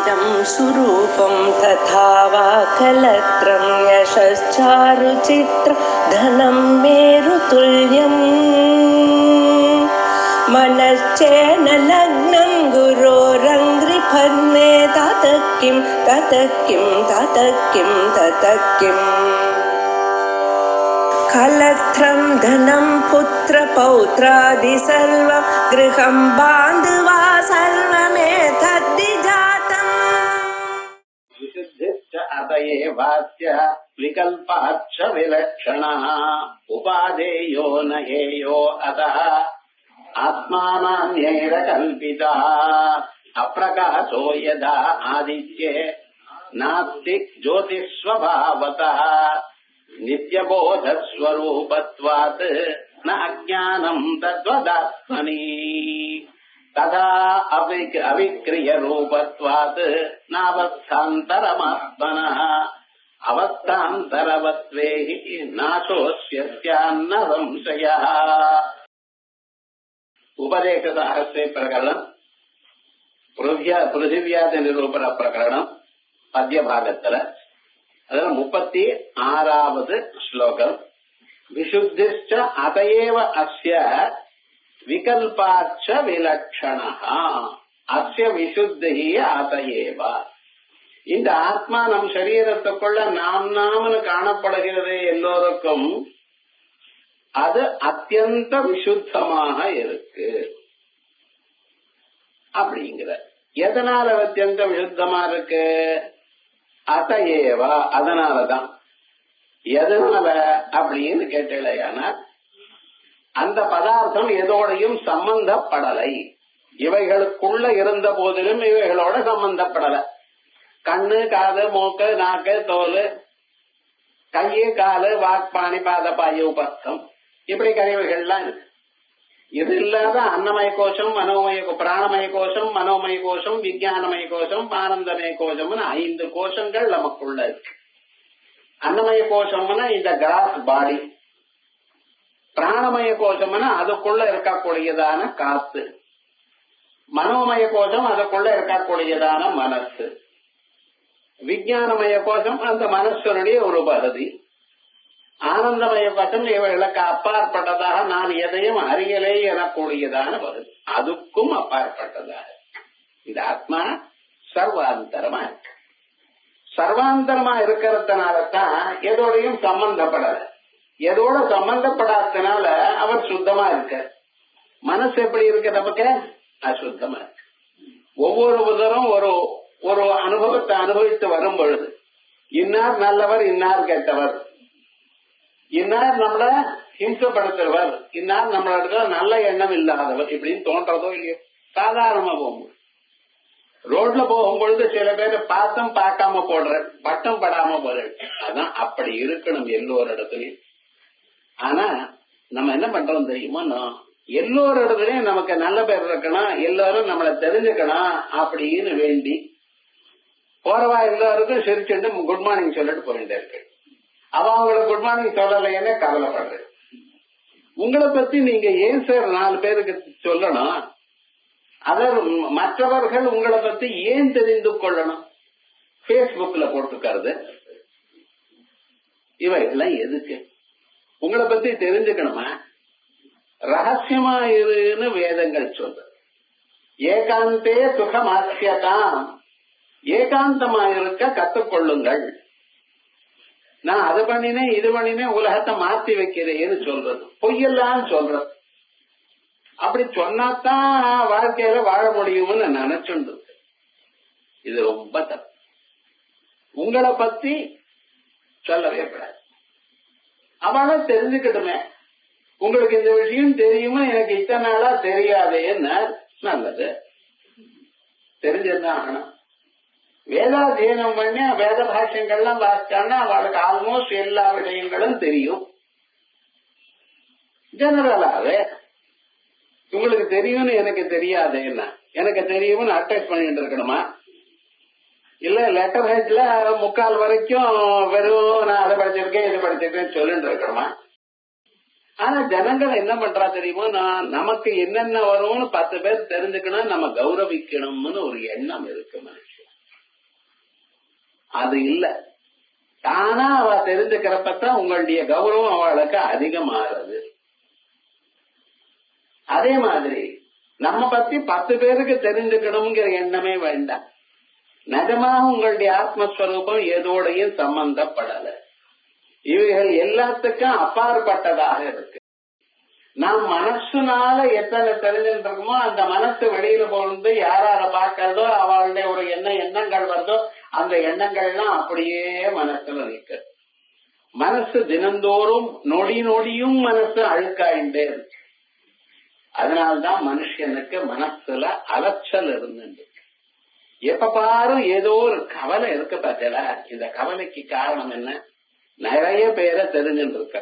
इदं सुरूपं तथा वा कलत्रं यशश्चारुचित्र धनं मेरुतुल्यम् मनश्चेन लग्नं गुरोरङ्घ्रिफन्ने ततः किं कलत्रं धनं पुत्रपौत्रादि सर्वं गृहं बान्धवा सर्वमेतद्विजातम् विशुद्धिश्च अतएवास्य विकल्पाच्च विलक्षणः उपादेयो न हेयो अतः आत्मानान्यैरकल्पितः अप्रकाशो यदा आदित्ये नास्ति ज्योतिस्वभावतः नित्यबोधस्वरूपत्वात् न अज्ञानं तद्वदात्मनि तथा अविक्रियरूपत्वात् नावस्थान्तरमात्मनः अवस्थान्तरवत्वे हि नाशोऽस्यस्यान्न संशयः. उपदेशसाहस्रे प्रकरणं पृथिव्यादि निरूपण प्रकरणं पद्यभागत्तल அதில் 36வது ஸ்லோகம். விசுத்திஷ்ட அதையேவ அஸ்ய விகல்பாச்ச விலட்சணः அஸ்ய விசுத்தி அதையேவ. இந்த ஆத்மா நம் சரீரத்துக்குள்ள நாம்னு காணப்படுகிறது எல்லோருக்கும். அது அத்தியந்த விசுத்தமாக இருக்கு அப்படிங்கிற. எதனால அத்தியந்த விசுத்தமா இருக்கு? அதையேவா, அதனாலதான். எதனால அப்படின்னு கேட்டலையானா, அந்த பதார்த்தம் எதோடையும் சம்பந்தப்படலை. இவைகளுக்குள்ள இருந்த போதிலும் இவைகளோட சம்பந்தப்படல. கண்ணு, காது, மூக்கு, நாக்கு, தோல், கையு, காலு, வாக்பாணி, பாத, பாய, உபஸ்தம், இப்படி கருவிகள்லாம் இருக்கு. இது இல்லாத அன்னமய கோஷம், மனோமய, பிராணமய கோஷம், மனோமய கோஷம், விஞ்ஞானமய கோஷம், ஆனந்தமய கோஷம்னு 5 கோஷங்கள் நமக்குள்ள இருக்கு. அன்னமய கோஷம்னா இந்த கிராஸ் பாடி, பிராணமய கோஷம்னா அதுக்குள்ள இருக்கக்கூடியதான காத்து, மனோமய கோஷம் அதுக்குள்ள இருக்கக்கூடியதான மனசு, விஞ்ஞானமய கோஷம் அந்த மனசனுடைய ஒரு பகுதி, ஆனந்தமய கோஷம் இவைகளுக்கு அப்பாற்பட்டதாக நான் எதையும் அறியலே எனக்கூடியதான பகுதி, அதுக்கும் அப்பாற்பட்டதாக இந்த ஆத்மா சர்வாந்தரமா இருக்கு. சர்வாந்தரமா இருக்கிறதுனாலதான் எதோடையும் சம்பந்தப்படல. எதோட சம்பந்தப்படாததுனால அவர் சுத்தமா இருக்க. மனசு எப்படி இருக்கு? நமக்கு அசுத்தமா இருக்கு. ஒவ்வொரு தரம் ஒரு அனுபவத்தை அனுபவித்து வரும் பொழுது இன்னார் நல்லவர், இன்னார் கெட்டவர், இன்னார் நம்மள ஹிம்சப்படுத்துறவர், இன்னார் நம்மளோட நல்ல எண்ணம் இல்லாதவர் இப்படின்னு தோன்றதோ இல்லையோ? சாதாரணமா போகும்போது, ரோட்ல போகும்பொழுது சில பேரை பார்த்தும் பார்க்காம போடுற, பட்டம் படாம போற. அதான் அப்படி இருக்கணும் எல்லோரு இடத்துலயும். ஆனா நம்ம என்ன பண்றோம் தெரியுமா? எல்லோரு இடத்துலயும் நமக்கு நல்ல பேர் இருக்கணும், எல்லாரும் நம்மளை தெரிஞ்சுக்கணும் அப்படின்னு வேண்டி போறவா எல்லாருக்கும் சிரிச்சுட்டு குட் மார்னிங் சொல்லிட்டு போயிட்டே இருக்கு. அவங்களுக்கு குட் மார்னிங் சொல்லலைன்னு கவலைப்படுறது. உங்களை பத்தி நீங்க ஏன் சார் 4 பேருக்கு சொல்லணும்? மற்றவர்கள் உங்களை பத்தி ஏன் தெரிந்து கொள்ளணும்? பேஸ்புக்ல போட்டுக்கிறது இவைகள்லாம் எதுக்கு? உங்களை பத்தி தெரிஞ்சுக்கணுமா? ரகசியமா இருன்னு வேதங்கள் சொல்ற. ஏகாந்தே சுகமாசியதாம், ஏகாந்தமா இருக்க கத்துக்கொள்ளுங்கள். நான் அது பண்ணினேன் இது பண்ணினேன் உலகத்தை மாத்தி வைக்கிறேன்னு சொல்றது பொய்யெல்லாம் சொல்றது. அப்படி சொன்னாதான் வாழ்க்கையில வாழ முடியும்னு நினைச்சுண்டு. இது ரொம்ப தப்பு. உங்களை பத்தி சொல்லவே கூடாது. அவளை தெரிஞ்சுக்கிட்டுமே. உங்களுக்கு இந்த விஷயம் தெரியுமா? எனக்கு இத்தனை நாளா தெரியாதேன்னு. நல்லது, தெரிஞ்சிருந்தான் ஆகணும். வேதாத்தியனம் பண்ணி வேத பாஷ்யங்கள்லாம் வாசிச்சான்னா அவளுக்கு ஆல்மோஸ்ட் எல்லா விஷயங்களும் தெரியும். ஜெனரலாவே உங்களுக்கு தெரியும்னு எனக்கு தெரியாதேன்னா, எனக்கு தெரியும்னு அட்டாச் பண்ணிட்டு இருக்கணுமா? இல்ல லெட்டர் ஹெட்ல 3/4 வரைக்கும் வெறும் நான் அதை படிச்சிருக்கேன் இது படிச்சிருக்கேன்னு சொல்லிட்டு இருக்கணுமா? ஆனா ஜனங்கள் என்ன பண்றா தெரியுமோ? நமக்கு என்னென்ன வரும்னு 10 பேர் தெரிஞ்சுக்கணும், நம்ம கௌரவிக்கணும்னு ஒரு எண்ணம் இருக்கு மனுஷன். அது இல்ல. தானா அவ தெரிஞ்சுக்கிறப்பதான் உங்களுடைய கௌரவம் அவளுக்கு அதிகமாறது. அதே மாதிரி நம்ம பத்தி 10 பேருக்கு தெரிஞ்சுக்கணுங்கிற எண்ணமே வேண்டாம். நிஜமாக உங்களுடைய ஆத்மஸ்வரூபம் எதோடையும் சம்பந்தப்படல. இவைகள் எல்லாத்துக்கும் அப்பாற்பட்டதாக இருக்கு. நாம் மனசுனால எத்தனை தெரிஞ்சிருக்கோமோ அந்த மனசு வெளியில போறது யாரால பார்க்கறதோ அவளுடைய ஒரு எண்ணங்கள் வருதோ அந்த எண்ணங்கள்லாம் அப்படியே மனசுல நிற்க. மனசு தினந்தோறும் நொடி நொடியும் மனசு அழுக்காயிண்டே இருக்கு. அதனால்தான் மனுஷனுக்கு மனசுல அலைச்சல் இருந்துட்டு எப்ப பாரு ஏதோ ஒரு கவலை இருக்கு. பார்த்தல, இந்த கவலைக்கு காரணம் என்ன? நிறைய பேரை தெரிஞ்சுட்டு இருக்க.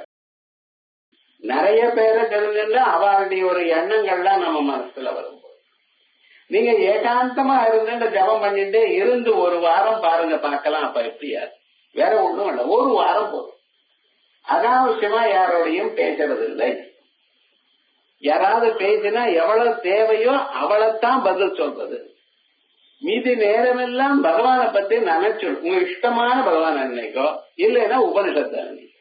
நிறைய பேரை தெரிஞ்சுட்டு அவளுடைய ஒரு எண்ணங்கள்லாம் நம்ம மனசுல வரும்போது நீங்க ஏகாந்தமா இருந்து ஜபம் பண்ணிட்டு இருந்து ஒரு வாரம் பாருங்க, பார்க்கலாம். அப்ப எப்படியா? வேற ஒண்ணும் இல்ல, ஒரு வாரம் போதும். அனாவசியமா யாரோடையும் பேசுறது இல்லை. யாராவது பேசினா எவ்வளவு தேவையோ அவளைத்தான் பதில் சொல்றது. மீதி நேரமெல்லாம் பகவானை பத்தி நினைச்சு உங்க இஷ்டமான பகவான் நினைக்கோ, இல்லைன்னா உபனிஷத்தை நினைக்கும்.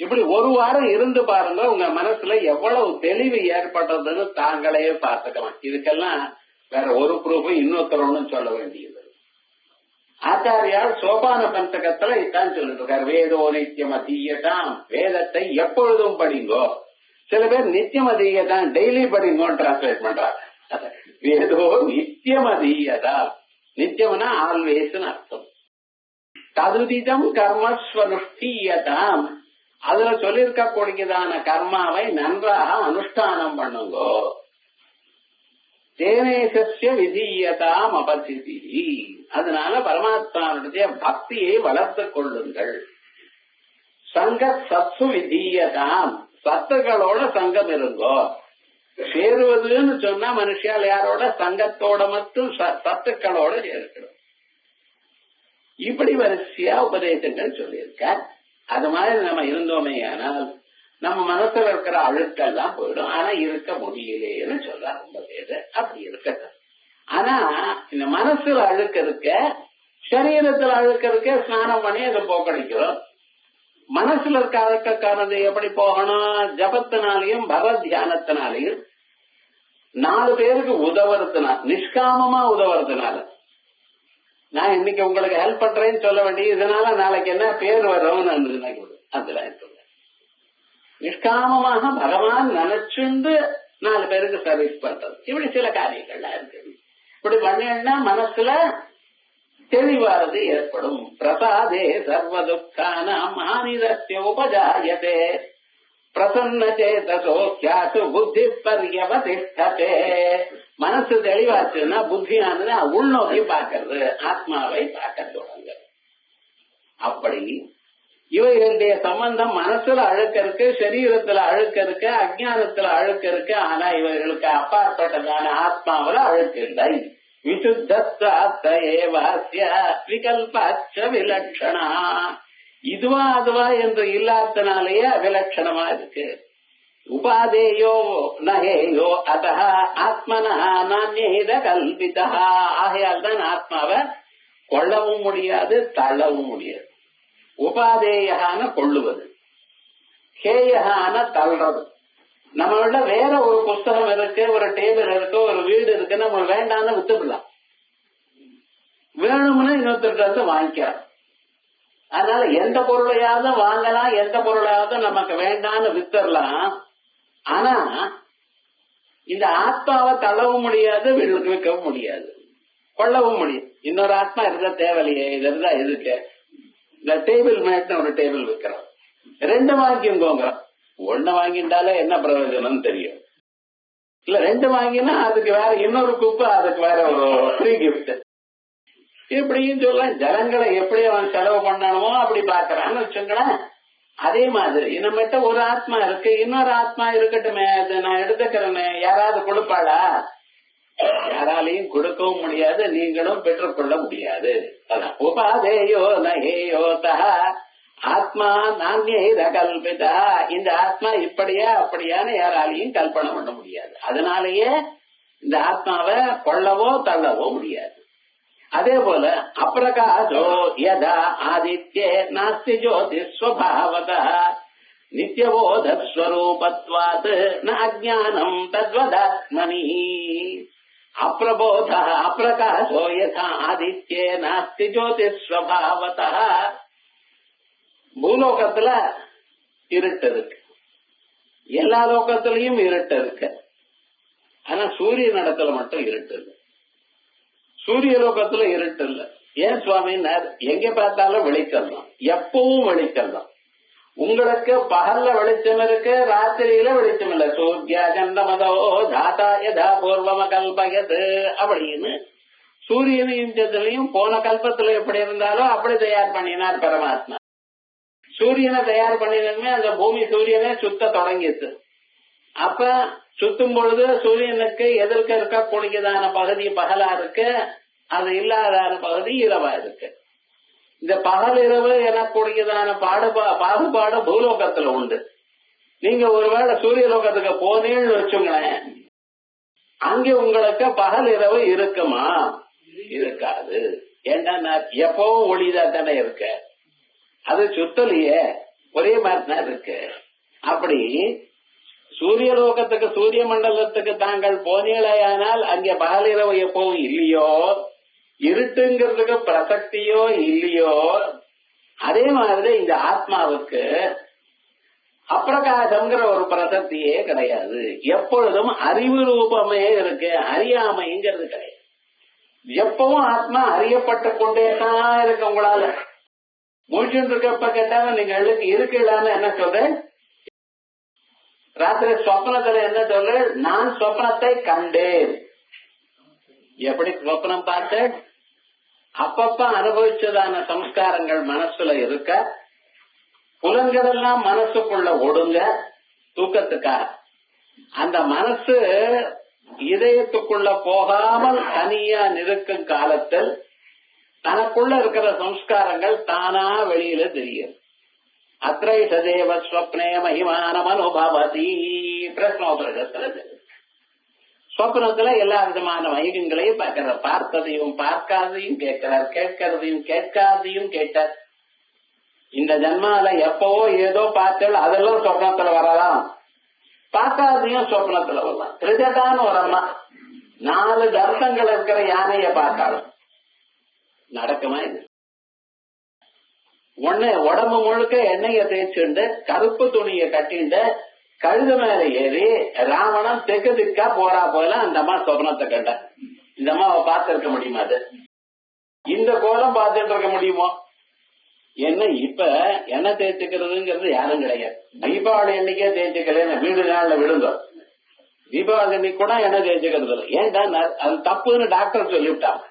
இப்படி ஒரு வாரம் இருந்து பாருங்க, உங்க மனசுல எவ்வளவு தெளிவு ஏற்படுறதுன்னு தாங்களே பார்த்துக்கலாம். இதுக்கெல்லாம் வேற ஒரு ப்ரூஃபும் இன்னொருத்தரும் சொல்ல வேண்டியது. ஆச்சாரியால் சோபான பஞ்சகத்துல இதான் சொல்லிட்டு இருக்காரு, வேதோ நித்தியம் அதீயதாம், வேதத்தை எப்பொழுதும் படிங்கோ. சில பேர் நித்தியம் அதீயதான் டெய்லி படிங்கோன்னு டிரான்ஸ்லேட் பண்றாங்க. வேதோ நித்தியம் அதீயதா, நித்தியம்னா ஆல்வேஸ் அர்த்தம். ததுதிதம் கர்மஸ்வனுஷ்டீயதாம், அதுல சொல்லிருக்க கூடியதான கர்மாவை நன்றாக அனுஷ்டானம் பண்ணுங்கோ. தேனேசஸ்ய விதீயதாம் அபசிதி, அதனால பரமாத்மாவுடைய பக்தியை வளர்த்துக் கொள்ளுங்கள். சங்க சத்சு விதீயதாம், சத்துக்களோட சங்கம் இருங்கோ. சேருவதுன்னு சொன்னா மனுஷால் யாரோட? சங்கத்தோட மட்டும் சத்துக்களோட சேர்க்கணும். இப்படி வரிசையா உபதேசங்கள் சொல்லியிருக்க. அது மாதிரி நம்ம இருந்தோமே ஆனால் நம்ம மனசுல இருக்கிற அழுக்கெல்லாம் போயிடும். ஆனா இருக்க முடியலேன்னு சொல்ல ரொம்ப பேரு அப்படி இருக்கட்டும். ஆனா இந்த மனசுல அழுக்க இருக்க, சரீரத்துல அழுக்க இருக்க, ஸ்நானம் பண்ணி அதை போக்கடிக்கிறோம். மனசுல இருக்க அழுக்கானது எப்படி போகணும்? ஜபத்தினாலையும் பகவத் தியானத்தினாலையும் 4 பேருக்கு உதவுறதுனால, நிஷ்காமமா உதவுறதுனால. நான் இன்னைக்கு உங்களுக்கு ஹெல்ப் பண்றேன்னு சொல்ல வேண்டிய, இதனால நாளைக்கு என்ன பேர் வரும் அதெல்லாம் சொல்ல. நிஷ்காமமாக பகவான் நினைச்சுண்டு 4 பேருக்கு சர்வீஸ் பண்றது, இப்படி சில காரியங்கள்லாம் இருக்கு. இப்படி பண்ணா மனசுல தெளிவானது ஏற்படும். பிரசாதே சர்வதுக்கானாம் மானிதஸ்ய உபஜாயதே பிரசன்ன சேதசோ ஹ்யாசு புத்தி பர்யவதிஷ்டதே. மனசு தெளிவாச்சுன்னா புத்தியானது உள்நோக்கி பார்க்கறது, ஆத்மாவை பார்க்க தொடங்க. அப்படி இவைகளுடைய சம்பந்தம் மனசுல அழுக்க இருக்கு, சரீரத்துல அழுக்க இருக்கு, அஜ்ஞானத்துல அழுக்க இருக்கு. ஆனா இவர்களுக்கு அப்பாற்பட்டதான ஆத்மாவில அழுக்கு இல்லை. விசுத்தேவாஸ்ய விகல்பாச்ச விலட்சணா, இதுவா அதுவா என்று இல்லாதனாலேயே விலட்சணமா இருக்கு. உபாதேயோ நஹேயோ அத ஆத்மனா நானியத கல்பிதா, ஆகையால் தான் ஆத்மாவை கொள்ளவும் முடியாது, தள்ளவும் முடியாது. உபாதேயான கொள்ளுவது, ஹேயான தள்ளுறது. நம்மளோட வேற ஒரு புஸ்தகம் இருக்கு, ஒரு டேபிள் இருக்கு, ஒரு வீடு இருக்கு, நம்ம வேண்டான்னு வித்துடலாம். வேணும்னு இன்னொருத்தருக்கு வாங்கிக்கலாம். அதனால எந்த பொருளையாவது வாங்கலாம், எந்த பொருளையாவது நமக்கு வேண்டான்னு வித்துடலாம். ஆனா இந்த ஆத்மாவை தள்ளவும் முடியாது, விற்கவும் முடியாது, கொள்ளவும் முடியும். இன்னொரு ஆத்மா இருக்க தேவையில்லையே, இது இருந்தா எதுக்கு? இந்த டேபிள் மேட்னு ஒரு டேபிள் விற்கிறோம், 2 வாங்கிங்கோங்க. 1 வாங்கிட்டாலே என்ன பிரயோஜனம் தெரியும் இல்ல. 2 வாங்கினா அதுக்கு வேற இன்னொரு குப்பை, அதுக்கு வேற ஒரு ஃப்ரீ கிஃப்ட். இப்படியும் சொல்லலாம். ஜனங்களை எப்படி அவன் செலவு பண்ணணுமோ அப்படி பாக்குறான்னு வச்சுங்களேன். அதே மாதிரி நம்மகிட்ட ஒரு ஆத்மா இருக்கு, இன்னொரு ஆத்மா இருக்கட்டுமே, அது நான் எடுத்துக்கிறேன்னு யாராவது கொடுப்பாளா? யாராலையும் கொடுக்கவும் முடியாது, நீங்களும் பெற்றுக்கொள்ள முடியாது. அதான் உபாதேயோ நஹேயோ தஹ ஆத்மா நானியத கல்பிதா, இந்த ஆத்மா இப்படியா அப்படியான்னு யாராலையும் கல்பனை பண்ண முடியாது. அதனாலேயே இந்த ஆத்மாவை கொள்ளவோ தள்ளவோ முடியாது. அதே போல அப்பிரகாசோ யதா ஆதித்யே நாஸ்தி ஜோதி ஸ்வபாவதா நித்யபோதஸ்வரூபத்வாத் ந அஜ்ஞானம் தத்வதாத்மனி. அப்பிரபோத அப்பிரகாசோ யதா ஆதித்யே நாஸ்தி ஜோதி ஸ்வபாவதா. பூலோகத்துல இருட்டு இருக்கு, எல்லா லோகத்திலையும் இருட்டு இருக்கு. ஆனா சூரிய நடத்துல மட்டும் இருட்டு இல்லை. சூரிய லோகத்துல இருட்டு இல்ல. ஏன் சுவாமின்னார்? எங்க பார்த்தாலும் வெளிச்சம் தான், எப்பவும் வெளிச்சம் தான். உங்களுக்கு பகல்ல வெளிச்சம் இருக்கு, ராத்திரியில வெளிச்சம் இல்ல. சூர்யா சந்திரமதோ தாத்தா யதா பூர்வம கல்பயது அப்படின்னு சூரியனையும் சந்திரனையும் போன கல்பத்துல எப்படி இருந்தாலும் அப்படி தயார் பண்ணினார் பரமாத்மா. சூரியனை தயார் பண்ணினதுமே அந்த பூமி சூரியனே சுத்த தொடங்கிச்சு. அப்ப சுத்தும் பொழுது சூரியனுக்கு எதிர்க்க இருக்கக்கூடியதான பகுதி பகலா இருக்கு, அது இல்லாதான பகுதி இரவா இருக்கு. இந்த பகல் இரவு எனக்கூடியதான பாகுபாடு பூலோகத்துல உண்டு. நீங்க ஒருவேளை சூரிய லோகத்துக்கு போனேன்னு வச்சுங்களேன், அங்கே உங்களுக்கு பகல் இரவு இருக்குமா? இருக்காது. ஏன்னா எப்பவும் ஒளிதான் தானே இருக்க, அது சுத்தலையே, ஒரே மாதிரி தான் இருக்கு. அப்படி சூரிய லோகத்துக்கு சூரிய மண்டலத்துக்கு தாங்கள் போனீங்களேயானால் அங்கே பகல் இரவு எப்பவும் இல்லையோ, இருட்டுங்கிறதுக்கு பிரசக்தியோ இல்லையோ, அதே மாதிரி இந்த ஆத்மாவுக்கு அப்பிரகாசம்ங்கிற ஒரு பிரசக்தியே கிடையாது. எப்பொழுதும் அறிவு ரூபமே இருக்கு, அறியாமைங்கிறது கிடையாது. எப்பவும் ஆத்மா அறியப்பட்டு கொண்டே தான் இருக்கு. உங்களால முடிச்சுட்டு இருக்கப்ப கேட்டாலும் நீங்க இருக்கலான்னு என்ன சொல்றேன்? ராத்திரி சொப்னத்துல என்ன சொல்ற? நான் சொப்னத்தை கண்டேன். எப்படி சொப்னம் பார்த்தேன்? அப்பப்ப அனுபவிச்சதான சம்ஸ்காரங்கள் மனசுல இருக்க, புலன்கள் எல்லாம் மனசுக்குள்ள ஒடுங்க தூக்கத்துக்காக. அந்த மனசு இதயத்துக்குள்ள போகாமல் தனியா நிற்கும் காலத்தில் தனக்குள்ள இருக்கிற சம்ஸ்காரங்கள் தானா வெளியில தெரியும். அத்ரை சதேவ ஸ்வப்னே மகிமானம் அனுபவதி. பிரஸ்னோபரிஷத்துல ஸ்வப்னத்துல எல்லா விதமான மகிமங்களையும் பார்க்கிறார். பார்த்ததையும் பார்க்காதையும் கேட்கிறார், கேட்கறதையும் கேட்காதையும் கேட்டார். இந்த ஜன்மால எப்பவோ ஏதோ பார்த்தல் அதெல்லாம் சொப்னத்துல வரலாம், பார்க்காதையும் சொப்னத்துல வரலாம். திருஜட்டான ஒரு அம்மா 4 தர்த்தங்கள் இருக்கிற யானைய பார்த்தாலும் நடக்குமா? இது ஒண்ணு உடம்பு முழுக்க எண்ணெய தேய்ச்சுண்டு கருப்பு துணிய கட்டிண்டு கழுது மேல ஏறி ராவணன் தெற்கு திக்கா போறா போல அந்த அம்மா சொப்னத்தை கண்ட. இந்த அம்மாவை பார்த்திருக்க முடியுமா? அது இந்த கோலம் பார்த்துட்டு இருக்க முடியுமோ? என்ன இப்ப எண்ணெய் தேய்ச்சிக்கிறதுங்கிறது யாரும் கிடையாது. தீபாவளி அன்னைக்கே தேய்ச்சிக்கல, வீடு நாள்ல விழுந்தோம். தீபாவளி அன்னைக்கு கூட எண்ணெய் தேய்ச்சிக்கிறது இல்லை. ஏன்டா அது தப்புன்னு டாக்டர் சொல்லிவிட்டாங்க.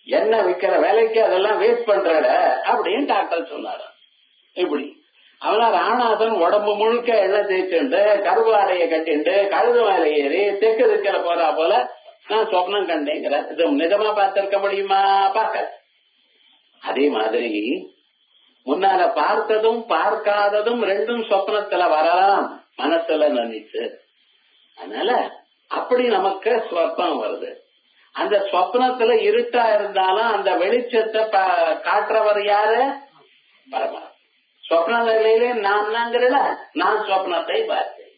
எண்ணெய் விற்கிற வேலைக்கு அதெல்லாம் வேஸ்ட் பண்றட அப்படின்னு டாக்டர் சொன்னாரு. இப்படி அவனா ராணாசன் உடம்பு முழுக்க எண்ணெய் தேய்ச்சுண்டு கருவாடையை கட்டிண்டு கழுது மேல ஏறி தெற்கு திக்கல போறா போல நான் சொப்னம் கண்டேங்கிற. இது நிஜமா பார்த்திருக்க முடியுமா? பார்க்க. அதே மாதிரி முன்னால பார்த்ததும் பார்க்காததும் ரெண்டும் சொப்னத்துல வரலாம், மனசுல நினைச்சு. அதனால அப்படி நமக்கு சொப்னம் வருது. அந்த சொப்னத்துல இருட்டா இருந்தாலும் அந்த வெளிச்சத்தை காட்டுறவர் யாரு? பரமாத்மா. சொப்ன நிலையிலே நான் சொப்னத்தை பார்த்தேன்.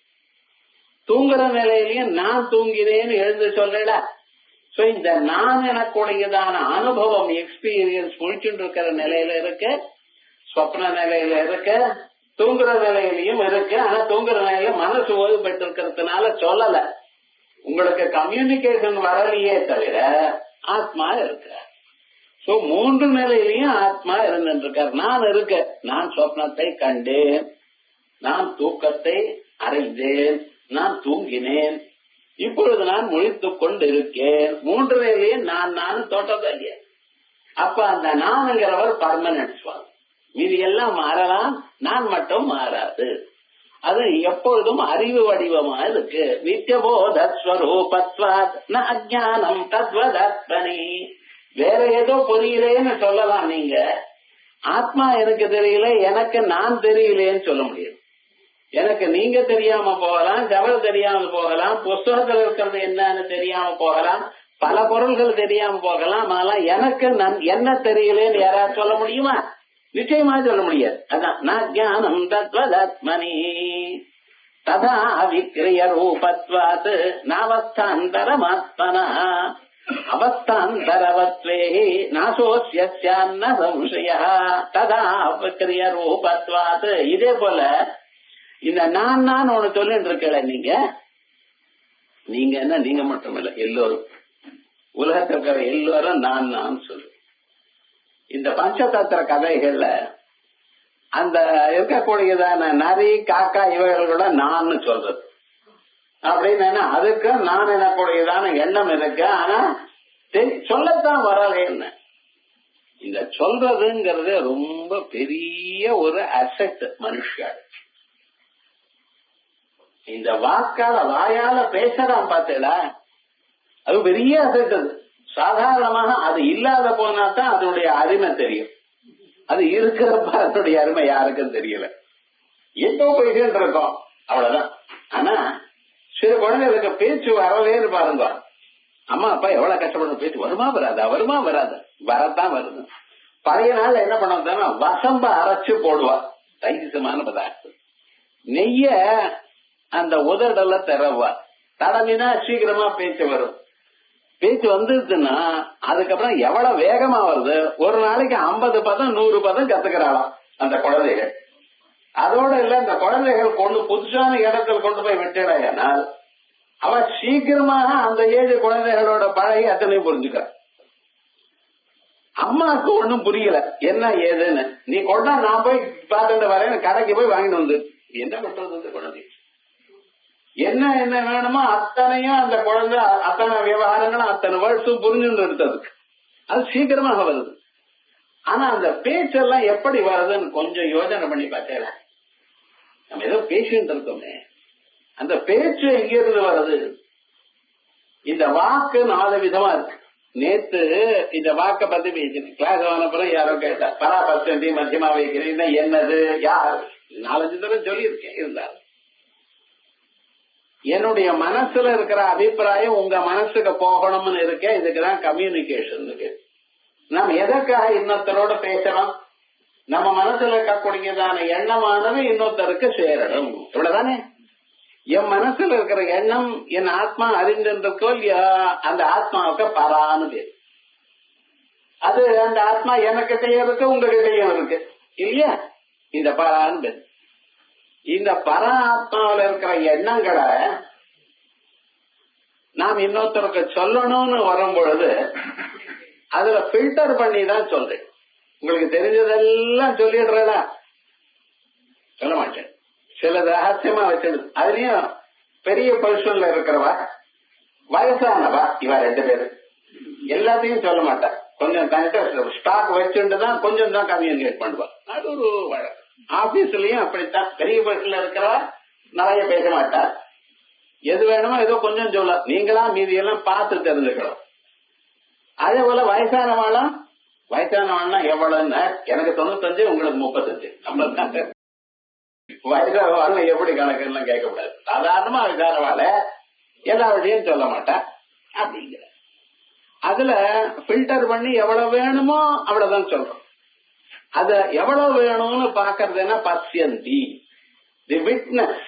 தூங்குற நிலையிலேயே நான் தூங்கினேன்னு எழுந்து சொல்றேடா. சோ இந்த நான் எனக்குடையதான அனுபவம் எக்ஸ்பீரியன்ஸ் முடிச்சுட்டு இருக்கிற நிலையில இருக்கு, சொப்ன நிலையில இருக்கு, தூங்குற நிலையிலையும் இருக்கு. ஆனா தூங்குற நிலையில மனசு ஓய்வு பெற்று இருக்கிறதுனால சொல்லல. உங்களுக்கு கம்யூனிகேஷன் வரலையே தவிர ஆத்மா இருக்க. சோ 3 நிலையிலையும் ஆத்மா இருந்துட்டு இருக்கார். நான் இருக்க, நான் சொப்னத்தை கண்டேன், நான் தூக்கத்தை அடைந்தேன், நான் தூங்கினேன், இப்பொழுது நான் முழித்துக் கொண்டு இருக்கேன். 3 நிலையிலையும் நான் தோட்டத்தை இல்லையா? அப்ப அந்த நான்ங்கிறவர் பர்மனன்ட் ஸ்வாமி. மீதி எல்லாம் மாறலாம், நான் மட்டும் மாறாது. அது எப்பொழுதும் அறிவு வடிவமா இருக்கு. நித்யபோதஸ்வரூபத்வாத் ந அஜ்ஞானம் தத்வதாத்மனி. வேற ஏதோ புரியலேன்னு சொல்லலாம். நீங்க ஆத்மா எனக்கு தெரியல, எனக்கு நான் தெரியலேன்னு சொல்ல முடியாது. எனக்கு நீங்க தெரியாம போகலாம், ஜவல் தெரியாம போகலாம், புஸ்தகத்துல இருக்கிறது என்னன்னு தெரியாம போகலாம், பல பொருள்கள் தெரியாம போகலாம். ஆனா எனக்கு என்ன தெரியலேன்னு யாராவது சொல்ல முடியுமா? நிச்சயமா சொல்ல முடியாது. அதான் நாஜ்ஞானம் தத்வதாத்மனி ததா விக்ரிய ரூபத்வாத் நாவஸ்தாந்தரமாத்மனா அவஸ்தாந்தரவத்வே நாசோஸ்யஸ்யான்ன சம்சயः ததா விக்ரிய ரூபத்வாத். இதே போல இந்த நான் ஒண்ணு சொல்லிட்டு இருக்கல, நீங்க என்ன, நீங்க மட்டும் இல்ல, எல்லோரும் உலகத்தில் இருக்கிற எல்லோரும் நான் சொல்லு. இந்த பஞ்சதந்திர கதைகள்ல அந்த இருக்கக்கூடியதான நரி காக்கா இவைகள் கூட நான் சொல்றது அப்படின்னு அதுக்கு நான் எனக்கூடியதான எண்ணம் இருக்கு. ஆனா சொல்லத்தான் வரலேன்னு. இந்த சொல்றதுங்கிறது ரொம்ப பெரிய ஒரு அசெட் மனுஷன். இந்த வாயால பேசலாம் பார்த்தீங்களா, அது பெரிய அசெட். அது சாதாரணமாக அது இல்லாத போனா தான் அதனுடைய அருமை தெரியும். அது இருக்கிறப்ப அதனுடைய அருமை யாருக்கும் தெரியல. எப்போ பேசிட்டு இருக்கோம் அவ்வளவுதான். ஆனா சில குழந்தைகளுக்கு பேச்சு வரலேன்னு பாருங்க. அம்மா அப்பா எவ்வளவு கஷ்டப்படும், பேச்சு வருமா வராது, வரத்தான் வருது. பழைய நாள்ல என்ன பண்ணா வசம்ப அரைச்சு போடுவா, தைரியமான பதார்த்தம். நெய்ய அந்த உதடல தரவா, தடவினா சீக்கிரமா பேச்சு வரும். பேச்சு வந்துருச்சுன்னா அதுக்கப்புறம் எவ்வளவு வேகமா வருது. ஒரு நாளைக்கு 50 பதம் 100 பதம் கத்துக்கிறாளாம் அந்த குழந்தைகள். அதோட இல்ல, இந்த குழந்தைகள் புதுசான இடத்துல கொண்டு போய் விட்டுடையானால் அவ சீக்கிரமாக அந்த ஏழு குழந்தைகளோட பழகி அத்தனையும் புரிஞ்சுக்க. அம்மாவுக்கு ஒண்ணும் புரியல என்ன ஏதுன்னு. நீ கொண்டா நான் போய் பார்த்துட்டு வரேன், கடைக்கு போய் வாங்கிட்டு வந்து என்ன பண்றது. இந்த குழந்தை என்ன வேணுமோ அத்தனையும் அந்த குழந்தை அத்தனை விவகாரங்களும் அத்தனை வருஷம் புரிஞ்சுட்டு எடுத்ததுக்கு அது சீக்கிரமாக வருது. ஆனா அந்த பேச்செல்லாம் எப்படி வருதுன்னு கொஞ்சம் யோசனை பண்ணி பார்த்தேன். நம்ம ஏதோ பேசிட்டு இருக்கோமே, அந்த பேச்சு எங்க இருந்து வருது? இந்த வாக்கு 4 விதமா இருக்கு. நேத்து இந்த வாக்க பத்தி பேசினேன். கிளாஸ் ஆனப்புறம் யாரோ கேட்டா பராபர்சந்தி மத்தியமா வைக்கிறீங்க என்னது யார் 4-5 தடவை சொல்லி இருக்கேன். இருந்தாலும் என்னுடைய மனசுல இருக்கிற அபிப்பிராயம் உங்க மனசுக்கு போகணும்னு இருக்கேன். இதுக்குதான் கம்யூனிகேஷன் இருக்கு. நம்ம எதற்காக இன்னொருத்தரோட பேசணும்? நம்ம மனசுல இருக்கக்கூடியதான எண்ணமானது இன்னொருத்தருக்கு சேரணும், இவ்வளவுதானே. என் மனசுல இருக்கிற எண்ணம் என் ஆத்மா அறிந்திருக்கோ இல்லையா, அந்த ஆத்மாவுக்கு பரான்னு பேரு. அது அந்த ஆத்மா எனக்கிட்டையும் இருக்கு உங்ககிட்டையும் இருக்கு இல்லையா, இந்த பரான்னு பேரு. இந்த பர ஆத்மாவில இருக்கிற எண்ணங்களை நாம் இன்னொருத்தருக்கு சொல்லணும்னு வரும் பொழுது அதுல பில்டர் பண்ணி தான் சொல்றேன். உங்களுக்கு தெரிஞ்சதெல்லாம் சொல்லிடுறா, சொல்ல மாட்டேன். சில ரகசியமா வச்சிடு. அதுலயும் பெரிய பொசிஷன்ல இருக்கிறவா வயசானவா இவ 2 பேரு எல்லாத்தையும் சொல்ல மாட்டா. கொஞ்சம் தனித்த ஸ்டாக் வச்சுட்டு தான் கொஞ்சம் தான் கம்யூனிகேட் பண்ணுவா. அது ஒரு வழக்கம். ஆபீஸ்லயும் அப்படித்தான். பெரிய பொசிஷன்ல இருக்கிறவா நிறைய பேச மாட்டா. எது வேணுமோ ஏதோ கொஞ்சம் சொல்ல, நீங்களா மீதியெல்லாம் பார்த்து தெரிஞ்சுக்கணும். அதே போல வயசானவாளும் எவ்வளவுன்னு எனக்கு 95, உங்களுக்கு 35. நம்ம வயசானவாள் எப்படி கணக்குன்னு கேட்கக்கூடாது. சாதாரணமா வயசானவாள எல்லா விஷயம் சொல்ல மாட்டா அப்படிங்கிற. அதுல பில்டர் பண்ணி எவ்வளவு வேணுமோ அவ்வளவுதான் சொல்றோம். அத எவ்வளவு வேணும்னு பாக்குறதுன்னா பசியந்தி, தி விட்னஸ்.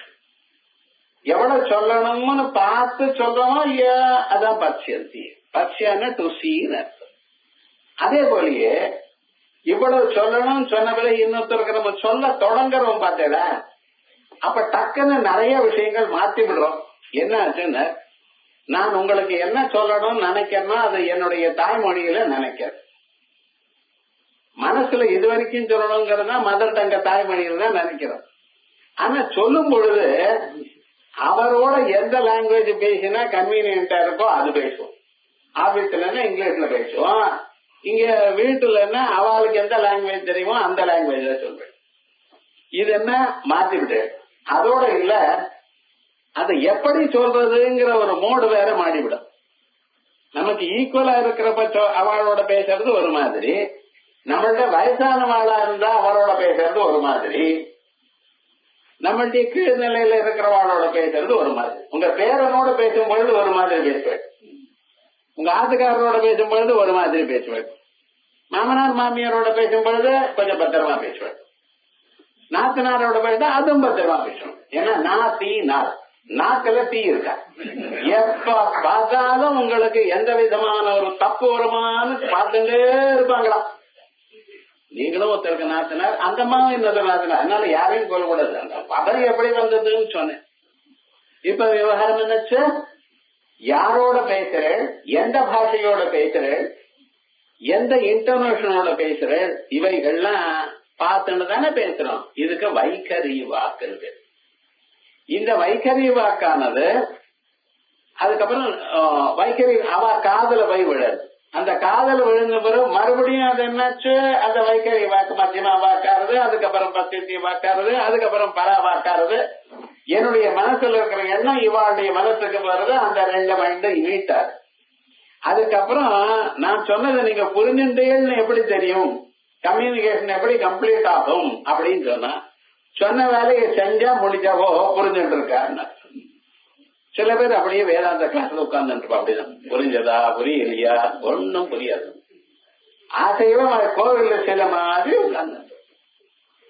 எவ்வளவு சொல்லணும்னு பார்த்து சொல்றோமோ இல்லையா, அதான் பசியந்தி. பசியான டு சீன்னு அர்த்தம். அதே போலயே இவ்வளவு சொல்லணும்னு சொன்ன பிறகு இன்னொருத்தருக்கு நம்ம சொல்ல தொடங்குறோம் பார்த்தேடா, அப்ப டக்குன்னு நிறைய விஷயங்கள் மாத்தி விடுறோம். என்ன ஆச்சுன்னு, நான் உங்களுக்கு என்ன சொல்லணும்னு நினைக்கிறேன்னா அது என்னுடைய தாய்மொழியில நினைக்கிறேன். மனசுல இது வரைக்கும் சொல்லணுங்கிறதா மதர் டங்க தாய்மொழியில தான் நினைக்கிறோம். ஆனா சொல்லும் பொழுது அவரோட எந்த லாங்குவேஜ் பேசினா கன்வீனியன்டா இருக்கோ அது பேசுவோம். ஆபீஸ்ல இங்கிலீஷ்ல பேசுவோம், இங்க வீட்டுல அவளுக்கு எந்த லாங்குவேஜ் தெரியுமோ அந்த லாங்குவேஜ்ல சொல்றேன். இது என்ன மாத்திவிட்டு அதோட இல்ல, அதை எப்படி சொல்றதுங்கிற ஒரு மோடு வேற மாறிவிடும். நமக்கு ஈக்குவலா இருக்கிறப்ப அவளோட பேசுறது ஒரு மாதிரி, நம்மள்ட வயசானவாளா இருந்தா அவரோட பேசுறது ஒரு மாதிரி, நம்மளுடைய கீழ் நிலையில இருக்கிறவாளோட பேசுறது ஒரு மாதிரி, உங்க பேரனோட பேசும்பொழுது ஒரு மாதிரி பேசுவேன். உங்க ஆத்துக்காரரோட பேசும் பொழுது ஒரு மாதிரி பேசுவாள், மாமனார் மாமியாரோட பேசும் பொழுது கொஞ்சம் பத்திரமா பேசுவாள், நாத்தனாரோட பேச அதுவும் பத்திரமா பேசணும். ஏன்னா நாக்குல தீ இருக்கா, எப்ப பார்த்தாலும் உங்களுக்கு எந்த விதமான ஒரு தப்பு வருமானு பார்த்துட்டே இருப்பாங்களா. நீங்களும் ஒருத்தருக்கு நாத்தினார், அந்த அம்மாவும் இன்னொரு நாத்தினார், அதனால யாரையும் கொள்ளக்கூடாது. அந்த பதவி எப்படி வந்ததுன்னு சொன்னேன். இப்ப விவகாரம் என்னச்சு, யாரோட பேசுறேன், எந்த பாஷையோட பேசுறேன், எந்த இன்டர்நேஷனலோட பேசுறேன், இவைகள்லாம் பார்த்துன்னு தானே பேசுறோம். இதுக்கு வைகரி வாக்கு. இந்த வைகரி வாக்கானது அதுக்கப்புறம் வைகரி அவ காதல போய் விழாது. அந்த காதல் விழுந்த பிறகு மறுபடியும் அது என்னாச்சு, அந்த வைகரி வாக்கு மத்தியமா வாக்காருது, அதுக்கப்புறம் பத்தி வாக்காருது, அதுக்கப்புறம் பரா வாக்காருது. என்னுடைய மனசுல இருக்கிற எண்ணம் இவாளுடைய மனசுக்கு வருது, அந்த 2 மைண்ட் இணைத்தார். அதுக்கப்புறம் நான் சொன்னதை நீங்க புரிஞ்சுட்டேன்னு எப்படி தெரியும், கம்யூனிகேஷன் எப்படி கம்ப்ளீட் ஆகும் அப்படின்னு சொன்னா, சொன்ன வேலையை செஞ்சா முடிச்சாவோ புரிஞ்சுட்டு இருக்காருன்னா. சில பேர் அப்படியே வேதாந்த கிளாஸ்ல உட்கார்ந்துருப்பா, அப்படிதான் புரிஞ்சதா புரியலையா ஒன்னும் புரியாது. ஆசையில கோவில்ல சில மாதிரி உட்கார்ந்து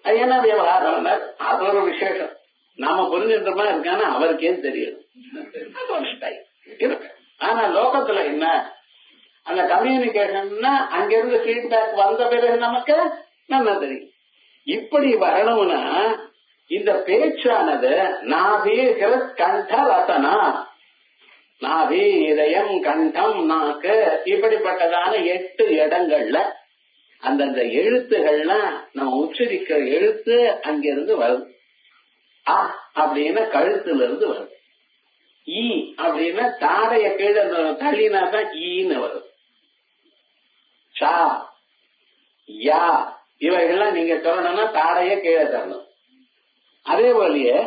அது என்ன விவகாரம், அது ஒரு விசேஷம். நாம புரிஞ்சுட்டோமா இருக்கான்னு அவருக்கே தெரியும். ஆனா லோகத்துல என்ன, அந்த கம்யூனிகேஷன்னா அங்கிருந்து ஃபீட்பேக் வந்த பிறகு நமக்கு நல்லா தெரியும். இப்படி வரணும்னா இந்த பேச்சானது நாபி கண்ட ரசனா, நாபி இதயம் கண்டம் நாக்கு இப்படிப்பட்டதான 8 இடங்கள்ல அந்தந்த எழுத்துகள்லாம் நம்ம உச்சரிக்கிற எழுத்து அங்கிருந்து வருது. அ அப்படின்னா கழுத்துல இருந்து வருது. ஈ அப்படின்னா தாடைய கீழே தள்ளினா தான் ஈன்னு வரும். சா யா இவைகள்லாம் நீங்க சொல்லணும்னா தாடைய கீழே தரணும். அதே போலயே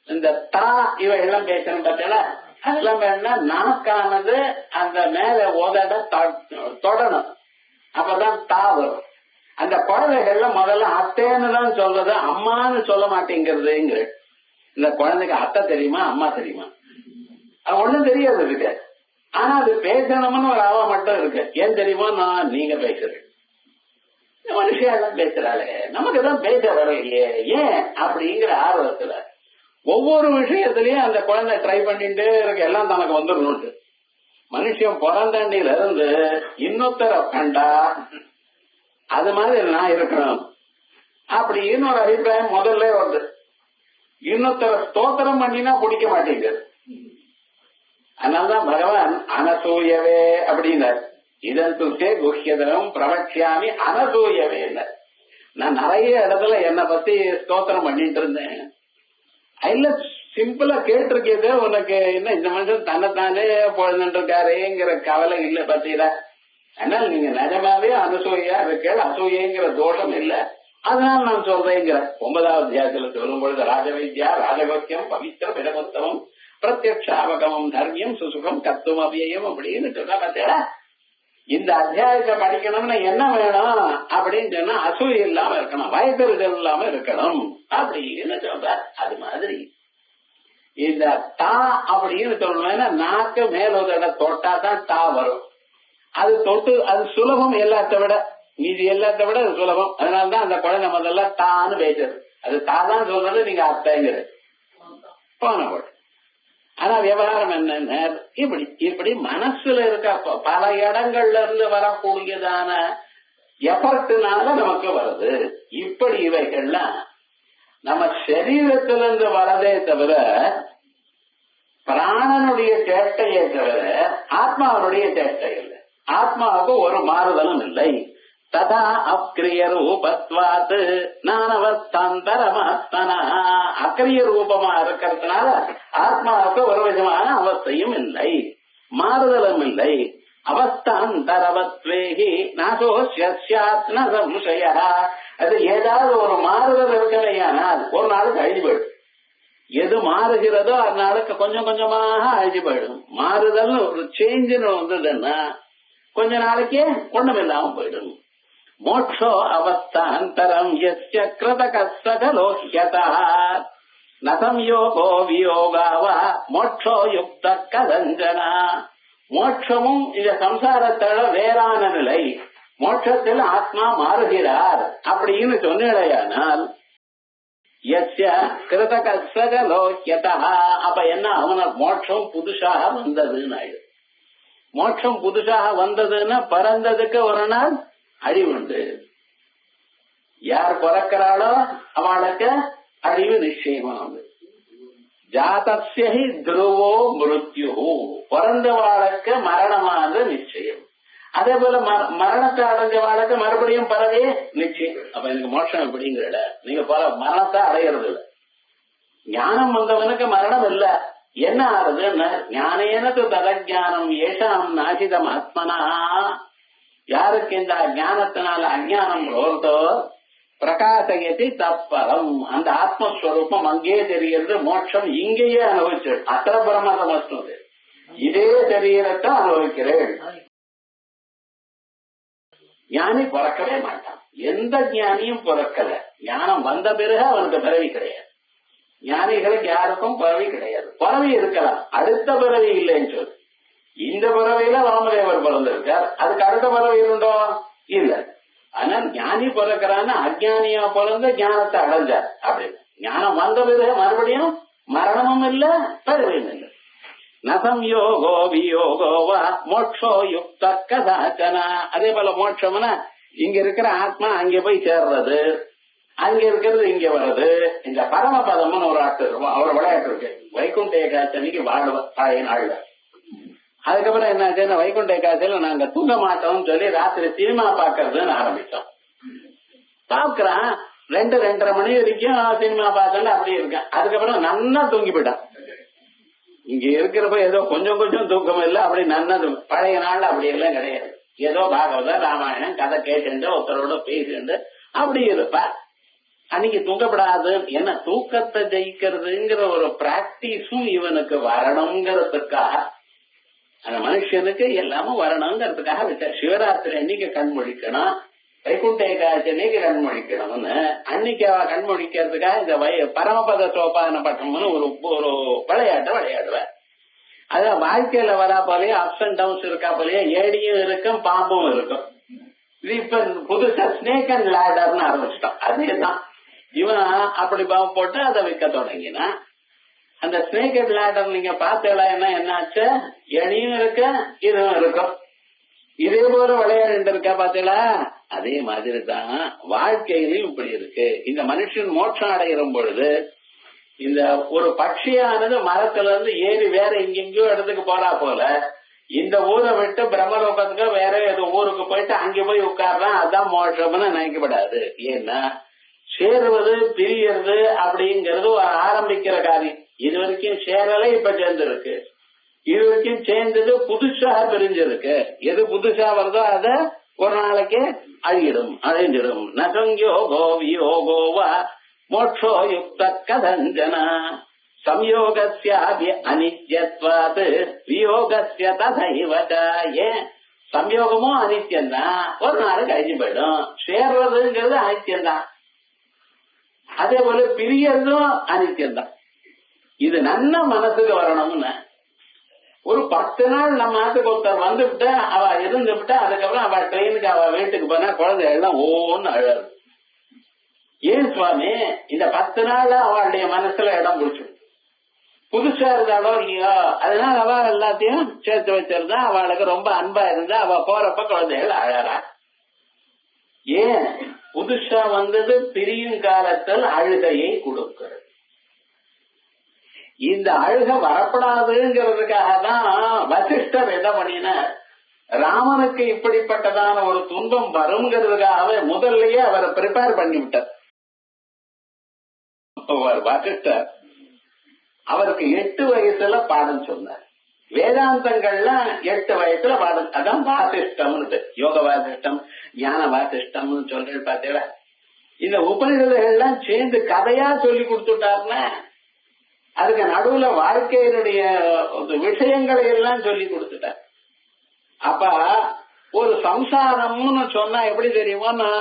இந்த தா இவைகள்லாம் பேசணும் பார்த்தீங்களா, அதெல்லாம் வேணும்னா நாக்கானது அந்த மேல உதட தொடணும், அப்பதான் தா வரும். அந்த குழந்தைகள்ல முதல்ல அத்தைன்னு தான் சொல்றது, அம்மான்னு சொல்ல மாட்டேங்கிறதுங்கிற. இந்த குழந்தைக்கு அத்தை தெரியுமா அம்மா தெரியுமா, அது ஒண்ணும் தெரியாது இருக்கு. ஆனா அது பேசணும்னு ஒரு ஆவா மட்டும் இருக்கு. ஏன் தெரியுமா, நான் நீங்க பேசுறேன், மனுஷியெல்லாம் பேசுறாளே நமக்குதான் பேச வரலையே ஏன் அப்படிங்கிற ஆர்வத்துல ஒவ்வொரு விஷயத்திலயும் அந்த குழந்தை ட்ரை பண்ணிட்டு இருக்கு, எல்லாம் தனக்கு வந்துடணும். மனுஷன் பிறந்தாண்டியில இருந்து இன்னொருத்தர கண்டா அது மாதிரி நான் இருக்கணும் அப்படின்னு ஒரு அபிப்பிராயம் முதல்ல வருது. இன்னொருத்தர ஸ்தோத்திரம் பண்ணினா பிடிக்க மாட்டேங்குது. அதனால்தான் பகவான் அனசூயவே அப்படின்னார். இதன் துசே குஹ்யதம் பிரவக்ஷாமி அனசூயவே. நான் நிறைய இடத்துல என்னை பத்தி ஸ்தோத்திரம் பண்ணிட்டு இருந்தேன். இல்ல சிம்பிளா கேட்டிருக்கேது, உனக்கு என்ன இந்த மனுஷன் தன்னைத்தானே பொழுதுட்டு இருக்காருங்கிற கவலை இல்ல பத்தியில. அதனால நீங்க நிஜமாவே அனசூயா இருக்கேள், அசூயங்கிற தோஷம் இல்ல, அதனால நான் சொல்றேங்கிற 9வது அத்தியாயத்துல சொல்லும் பொழுது ராஜவைத்யா ராஜகோக்கியம் பவித்திர பிரமுத்தமம் பிரத்யக்ஷாவகமம் தர்மியம் சுசுகம் கத்துவம் அவ்வியம் அப்படின்னு சொன்னா பார்த்தீங்களா. இந்த அத்தியாயத்தை படிக்கணும்னா என்ன வேணும் அப்படின்னு சொன்னா அசூய இல்லாம இருக்கணும், வயதறிதல் இல்லாம இருக்கணும் அப்படின்னு சொல்ற. அது மாதிரி இந்த தா அப்படின்னு சொல்லணும்னா நாக்கு மேலோதட தொட்டா தான் தா வரும். அது தொட்டு அது சுலபம், எல்லாத்த விட மீதி எல்லாத்த விட அது சுலபம். அதனாலதான் அந்த குழந்தை முதல்ல தான்னு பேசுறது. அது தாதான் சொல்றது, நீங்க அத்தைங்கிறது போன போட்டு. ஆனா விவகாரம் என்ன, இப்படி இப்படி மனசுல இருக்க பல இடங்கள்ல இருந்து வரக்கூடியதான எஃபர்ட்னால நமக்கு வருது. இப்படி இவைகள்லாம் நம்ம சரீரத்திலிருந்து வரதே தவிர பிராணனுடைய சேட்டையே தவிர ஆத்மாவுடைய சேட்டை இல்லை. ஆத்மாவுக்கு ஒரு மாறுதலும் இல்லை. ததா அக்ரிய ரூபத்வாத் நானவஸ்தாந்தரமாத்மனா, அக்ரிய ரூபமா இருக்கிறதுனால ஆத்மாவுக்கு ஒரு விதமான அவஸ்தையும் இல்லை, மாறுதலும் இல்லை. அவஸ்தாந்தரவத்வேஹி நாசோஸ்யாத் ந சம்சய. அது ஏதாவது ஒரு மாறுதல் இருக்கலையானால் ஒரு நாளுக்கு அழிஞ்சு போயிடும். எது மாறுகிறதோ அந்த நாளுக்கு கொஞ்சம் கொஞ்சமாக அழிஞ்சு போயிடும். மாறுதல் ஒரு சேஞ்சுன்னு வந்ததுன்னா கொஞ்ச நாளைக்கே ஒண்ணும் இல்லாம போயிடும். மோட்சோ அவஸ்தாந்தரம் யஸ்ய கிருதக சகலோஹ்யதா ந சம்யோகோ வியோகாவா மோட்சோ யுக்த கதஞ்சனா. மோட்சமும் இந்த சம்சாரத்தோட வேறான நிலை. மோட்சத்தில் ஆத்மா மாறுகிறார் அப்படின்னு சொன்னேடையானால் அப்ப என்ன அவன மோட்சம் புதுசாக வந்ததுன்னு ஆயிடும். மோட்சம் புதுசாக வந்ததுன்னா பிறந்ததுக்கு ஒரு நாள் அழிவுண்டு. யார் பிறக்கிறாளோ அவளுக்கு அழிவு நிச்சயமா வந்து. ஜாதஸ்யஹி துருவோ மிருத்யு, பிறந்தவாளுக்கு மரணமானது நிச்சயம். அதே போல மரணத்தை அடைஞ்சவாளுக்கு மறுபடியும் பரவே நிச்சயம். அப்ப எனக்கு மோட்சம் எப்படிங்கிற நீங்க பல மரணத்தை அடையிறது இல்ல. ஞானம் வந்தவனுக்கு மரணம் இல்ல. என்ன ஆறுதுன்னு ஞானேனது ததஜானம் ஏஷாம் நாசிதம் ஆத்மனா, யாருக்கு இந்த ஞானத்தினால அஜானம் வருதோ பிரகாசயதி தப்பரம், அந்த ஆத்மஸ்வரூபம் அங்கே தெரிகிறது. மோட்சம் இங்கேயே அனுபவிச்சு அத்தனை பிரமதம் இதே தெரியறத அனுபவிக்கிறேன். ஞானி பிறக்கவே மாட்டான். எந்த ஞானியும் பிறக்கல. ஞானம் வந்த பிறகு அவனுக்கு பிறவி கிடையாது. ஞானிகளுக்கு யாருக்கும் பிறவி கிடையாது. பிறவி இருக்கலாம், அடுத்த பிறவி இல்லைன்னு சொல்லு. இந்த பிறவியில ராமதேவர் பிறந்திருக்கார், அதுக்கு அடுத்த பிறவி உண்டோ? இல்ல. ஆனால் ஞானி பிறக்கிறான்னு அஜானியா பிறந்த ஞானத்தை அடைஞ்சார். அப்படின்னு ஞானம் வந்த பிறகு மறுபடியும் மரணமும் இல்ல, பிறவியும் இல்லை. நசம் யோகோ வியோகோவா மோட்சோ யுக்த கதாச்சனா. அதே போல மோட்சம்னா இங்க இருக்கிற ஆத்மா அங்க போய் சேர்றது, அங்க இருக்கிறது இங்க வர்றது. இந்த பரமபதம்னு ஒரு ஆட்டு அவர் விளையாட்டு இருக்கு. வைகுண்ட ஏகாதசிக்கு வாடுவார் பழைய நாள்ல. அதுக்கப்புறம் என்னாச்சுன்னா வைகுண்ட ஏகாதசியில நாங்க தூங்க மாட்டோம்னு சொல்லி ராத்திரி சினிமா பாக்குறதுன்னு ஆரம்பிச்சோம். பாக்குறான் 2-2:30 மணி வரைக்கும் சினிமா பார்த்தோன்னு அப்படி இருக்கேன். அதுக்கப்புறம் நன்னா தூங்கி போயிட்டான். இங்க இருக்கிறப்ப ஏதோ கொஞ்சம் கொஞ்சம் தூக்கம் இல்லை, அப்படி நன்னது. பழைய நாள்ல அப்படி எல்லாம் கிடையாது. ஏதோ பாகவத ராமாயணம் கதை கேட்டு ஒருத்தரோட பேசிட்டு அப்படி இருப்பா. அன்னைக்கு தூங்கப்படாது. என்ன தூக்கத்தை ஜெயிக்கிறதுங்கிற ஒரு பிராக்டிஸும் இவனுக்கு வரணுங்கிறதுக்காக, அந்த மனுஷனுக்கு எல்லாமும் வரணுங்கிறதுக்காக வச்ச. சிவராத்திரி அன்னைக்கு கண்மொழிக்கணும், வைகுண்ட ஏகாதசி அன்னைக்கு கண்மொழிக்கணும்னு அன்னைக்கு அவ கண்மொழிக்கிறதுக்காக இந்த பரமபத சோபான பட்டம்னு ஒரு விளையாட்டை விளையாடுவேன். அதான் வாழ்க்கையில வரா போலயே அப்ஸ் அண்ட் டவுன்ஸ் இருக்கா போலயே ஏடியும் இருக்கும், பாம்பும் இருக்கும். இது இப்ப புதுசா ஸ்னேக் அண்ட் லேடர்னு ஆரம்பிச்சிட்டான். அதேதான் இவன் அப்படி பாம்பு போட்டு அதை விற்க தொடங்கினா, அந்த ஸ்னேக் அண்ட் லேடர் நீங்க பார்த்தீங்கன்னா என்னாச்சு, எணியும் இருக்க இதுவும் இருக்கும். இதே போல விளையாண்டு இருக்கா பாத்தீங்களா? அதே மாதிரி தான் வாழ்க்கையிலும் இப்படி இருக்கு. இந்த மனுஷன் மோட்சம் அடைகிற பொழுது இந்த ஒரு பட்சியானது மரத்துல இருந்து ஏறி வேற எங்கெங்கயோ இடத்துக்கு போறா போல, இந்த ஊரை விட்டு பிரம்மலோகத்துக்கு வேற ஏதோ ஊருக்கு போயிட்டு அங்க போய் உட்கார்றான். அதான் மோட்சம்னு நினைக்கப்படாது. ஏன்னா சேருவது பிரியறது அப்படிங்கிறது ஒரு ஆரம்பிக்கிற காரியம். இது வரைக்கும் சேரலை, இப்ப சேர்ந்திருக்கு. இது வரைக்கும் சேர்ந்தது புதுசாக பிரிஞ்சிருக்கு. எது புதுசா வருதோ அத ஒரு நாளைக்கு அழிஞ்சிடும். நசங்கியோகோ வியோகோவா மோட்சோ யுக்த கதஞ்சனா சம்யோகஸ்யாபி அனித்யத்வாத் வியோகஸ்ய ததைவ. ஏன் சம்யோகமும் அனித்யம்தான், ஒரு நாளைக்கு அழிஞ்சு போயிடும். சேர்றதுங்கிறது அனித்யம்தான், அதே போல பிரியறதும் அனித்யம்தான். இது நல்ல மனசுக்கு வரணும்னு ஒரு 10 நாள் நம்ம நாட்டுக்கு ஒருத்தர் வந்துவிட்டு அவ இருந்து விட்டா, அதுக்கப்புறம் அவ ட்ரெயினுக்கு அவ வீட்டுக்கு போனா குழந்தை எல்லாம் ஓன்னு அழகு. ஏன் சுவாமி, இந்த 10 நாள் அவளுடைய மனசுல இடம் பிடிச்சு புதுசா இருந்தாலோ இல்லையோ, அதனால அவ எல்லாத்தையும் சேர்த்து வச்சிருந்தா, அவளுக்கு ரொம்ப அன்பா இருந்தா அவ போறப்ப குழந்தைகள் அழறா. ஏன் புதுசா வந்தது பிரியும் காலத்தில் அழுகையை கொடுக்கிறது. இந்த அழுக வரப்படாதுங்கிறதுக்காக தான் வசிஷ்டர் என்ன பண்ணினார், ராமனுக்கு இப்படிப்பட்டதான ஒரு துன்பம் வருங்கிறதுக்காகவே முதல்லயே அவரை ப்ரிப்பேர் பண்ணிவிட்டார். வசிஷ்டர் அவருக்கு 8 வயசுல பாடம் சொன்னார். வேதாந்தங்கள்லாம் 8 வயசுல பாடம். அதான் வாசிஷ்டம்னு, யோக வாசிஷ்டம், ஞான வாசிஷ்டம்னு சொல்றது பார்த்தீங்களா? இந்த உபநிடதங்கள்லாம் சேர்ந்து கதையா சொல்லி கொடுத்துட்டாருன்னா, அதுக்கு நடுவுல வாழ்க்கையினுடைய விஷயங்களை எல்லாம் சொல்லி கொடுத்துட்டார். அப்ப ஒரு சம்சாரம்னு சொன்னா எப்படி தெரியுமோன்னா,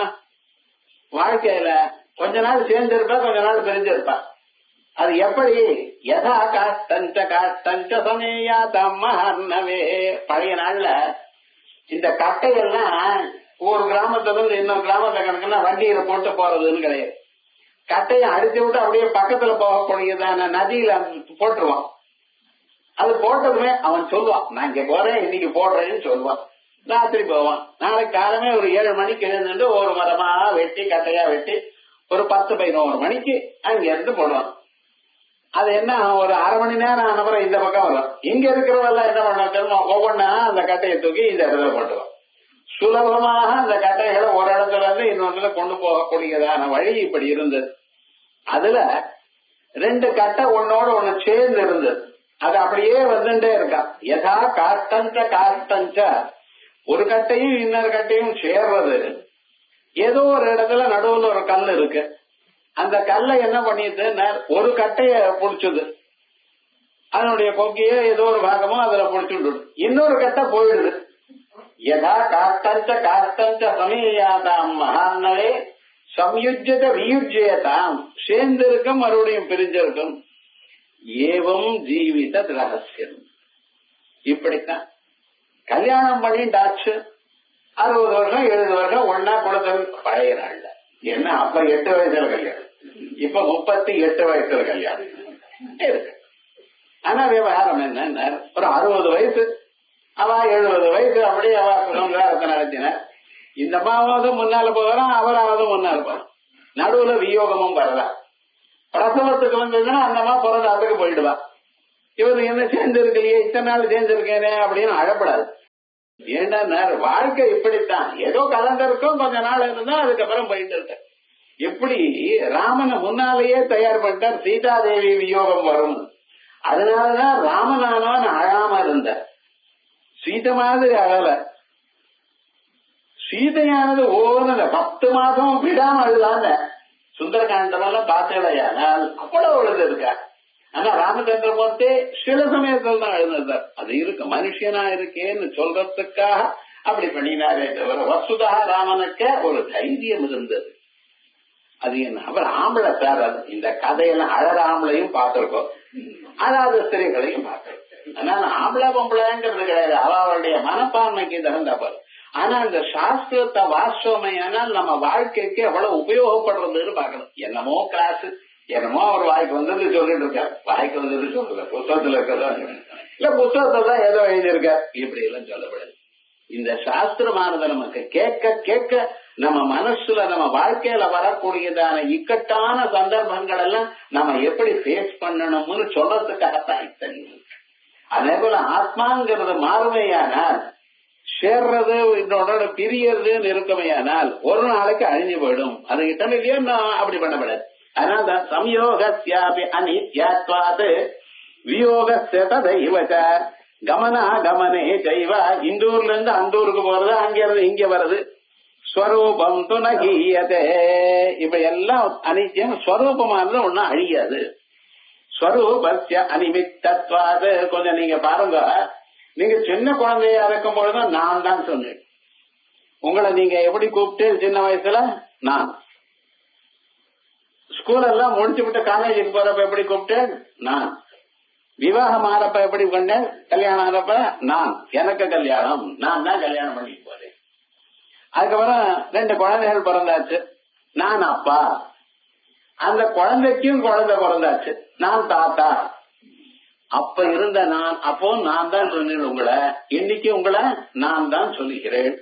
வாழ்க்கையில கொஞ்ச நாள் சேர்ந்திருப்பா, கொஞ்ச நாள் பிரிஞ்சிருப்பா. அது எப்படி? யதா காஷ்டஞ்ச சமேயாதம் மஹர்ணவே. பழைய நாள்ல இந்த கட்டையெல்லாம் ஒரு கிராமத்துல இருந்து இன்னொரு கிராமத்துல கணக்குன்னா வண்டியில போட்டு போறதுன்னு கிடையாது. கட்டையை அடிச்சு விட்டு அப்படியே பக்கத்துல போகக்கூடியதான நதியில போட்டுருவான். அது போட்டதுமே அவன் சொல்லுவான், நான் இங்க போறேன், இன்னைக்கு போடுறேன்னு சொல்லுவான். ராத்திரி போவான். நாளைக்கு காலமே ஒரு 7 மணிக்கு எழுந்துட்டு ஒரு மரமா வெட்டி கட்டையா வெட்டி ஒரு 10-11 மணிக்கு அங்க இருந்து போடுவான். அது என்ன, ஒரு அரை மணி நேரம் ஆனப்புறம் இந்த பக்கம் வரும். இங்க இருக்கிறவெல்லாம் என்ன பண்ண தெரியுமா, ஒவ்வொன்னா அந்த கட்டையை தூக்கி இந்த இடத்துல போட்டுவான். சுலபமாக அந்த கட்டைகளை ஒரு இடத்துல இருந்து இன்னொரு கொண்டு போகக்கூடியதான வழி இப்படி இருந்தது. அதுல 2 கட்டை ஒன்னோட ஒண்ணு சேர்ந்து இருந்தது. அது அப்படியே வந்துட்டே இருக்கா. யதா காஷ்டஞ்ச ஒரு கட்டையும் இன்னொரு கட்டையும் சேர்றது. ஏதோ ஒரு இடத்துல நடுவுல ஒரு கல் இருக்கு. அந்த கல்லை என்ன பண்ணிட்டு ஒரு கட்டைய புடிச்சது, அதனுடைய கொக்கிய ஏதோ ஒரு பாகமோ அதுல புடிச்சுட்டு இன்னொரு கட்டை போயிடுது. யதா காஷ்டஞ்ச சமேயாதாம் மகான்னவே சம்யுஜ்யத வியுஜ்யதாம். சேர்ந்திருக்கும் மறுபடியும் பிரிஞ்சிருக்கும். ஏவம் ஜீவித ரகசியம். இப்படித்தான் கல்யாணம் பண்ணிட்டாச்சு. 60 வருஷம் 70 வருஷம் ஒன்னா குளத்தில் பழைய நாள்ல என்ன, அப்ப 8 வயசுல கல்யாணம், இப்ப 38 வயசுல கல்யாணம் இருக்கு. ஆனா விவகாரம் என்ன, ஒரு 60 வயசு அவ 70 வயசு அப்படி அவ சம்சாரத்தை நடத்தினார். இந்த அம்மாவது முன்னால போகிறான், அவராவது முன்னால போறான். நடுவுல வியோகமும் வரதா. பிரசவத்துக்கு வந்ததுன்னா அந்த அம்மா பிறந்தாத்துக்கு போயிடுவா. இவரு என்ன சேர்ந்திருக்கலையே, இத்தனை நாள் சேர்ந்திருக்கேனே அப்படின்னு அழப்படாது. ஏன்னா வாழ்க்கை இப்படித்தான். ஏதோ கலந்திருக்கும், கொஞ்ச நாள் இருந்தா அதுக்கப்புறம் போயிட்டு இருக்க. எப்படி ராமனை முன்னாலேயே தயார் பண்ணிட்டார், சீதாதேவி வியோகம் வரும். அதனாலதான் ராமனானவன் அழாம இருந்த. சீதை மாதிரி அழல. சீதையானது ஓனத 10 மாதம் விடாம அழுதாங்க. சுந்தரகாண்டமெல்லாம் பார்த்தேடையானால் அவ்வளவு அழுது இருக்கா. ஆனா ராமச்சந்திரமூர்த்தி சில சமயத்தில் தான் அழுந்தார். அது இருக்கு, மனுஷனா இருக்கேன்னு சொல்றதுக்காக அப்படி பண்ணினாரே தவிர வசுதா ராமனுக்கு ஒரு தைரியம் இருந்தது. அது என்ன, அவர் ஆம்பளை சார். அது இந்த கதையெல்லாம் அழற ஆம்பளையும் பார்த்திருக்கோம், அதாவது ஸ்திரீகளையும் பார்த்திருக்கோம். அதனால ஆம்பளை பொம்பளைங்கிறது கிடையாது, அவருடைய மனப்பான்மைக்கு தகுந்தவர். ஆனா இந்த சாஸ்திரத்தை வாஸ்தவமையானால் நம்ம வாழ்க்கைக்கு எவ்வளவு உபயோகப்படுறதுன்னு பாக்கணும். என்னமோ கிளாஸ், என்னமோ அவர் வாய்க்கு வந்தது சொல்லிட்டு இருக்காரு, வாய்க்கு வந்தது சொல்லுங்க, புத்தகத்துல இருக்கிறதா இல்ல புத்தகத்தை தான் ஏதோ எழுதியிருக்கார், இப்படி எல்லாம் சொல்லப்படாது. இந்த சாஸ்திரமானது நமக்கு கேட்க கேட்க நம்ம மனசுல நம்ம வாழ்க்கையில வரக்கூடியதான இக்கட்டான சந்தர்ப்பங்கள் எல்லாம் நம்ம எப்படி ஃபேஸ் பண்ணணும்னு சொல்றதுக்காகத்தான் இத்தனை. அதே போல ஆத்மாங்கிறது மாறுமையானால், சேர்றது இன்னொரு பிரியறதுன்னு இருக்குமையானால் ஒரு நாளைக்கு அழிஞ்சு போயிடும். அது கிட்ட இல்லையோ அப்படி பண்ணப்படாது. அதனால சம்யோகஸ்யாபி அனித்யாத்வாத் வியோகஸ்ய ததைவச கமனா கமனே செய்வ. இந்தூர்ல இருந்து அந்த ஊருக்கு போறது, அங்க இருந்து இங்க வர்றது. ஸ்வரூபம் துணகீயதே. இப்ப எல்லாம் அனித்தியம். ஸ்வரூபமானது ஒன்னும் அழியாது. ஸ்வரூபஸ்ய அனிமித்தத்வாத். கொஞ்சம் நீங்க பாருங்க, நீங்க சின்ன குழந்தையா இருக்கும் பொழுதுதான் நான் தான் சொன்னேன். உங்களை நீங்க எப்படி கூப்பிட்டு சின்ன வயசுல நான். ஸ்கூல் எல்லாம் முடிச்சு விட்டு காலேஜுக்கு போறப்ப எப்படி கூப்பிட்டேன் நான். விவாகம் ஆறப்ப எப்படி பண்ணேன், கல்யாணம் ஆறப்ப நான். எனக்கு கல்யாணம், நான் தான் கல்யாணம் பண்ணிட்டு போறேன். அதுக்கப்புறம் 2 குழந்தைகள் பிறந்தாச்சு, நான் அப்பா. அந்த குழந்தைக்கும் குழந்தை பிறந்தாச்சு, நான் தாத்தா. அப்ப இருந்த நான், அப்போ நான் தான் சொன்னேன் உங்களை, இன்னைக்கு உங்களை நான் தான் சொல்லுகிறேன்.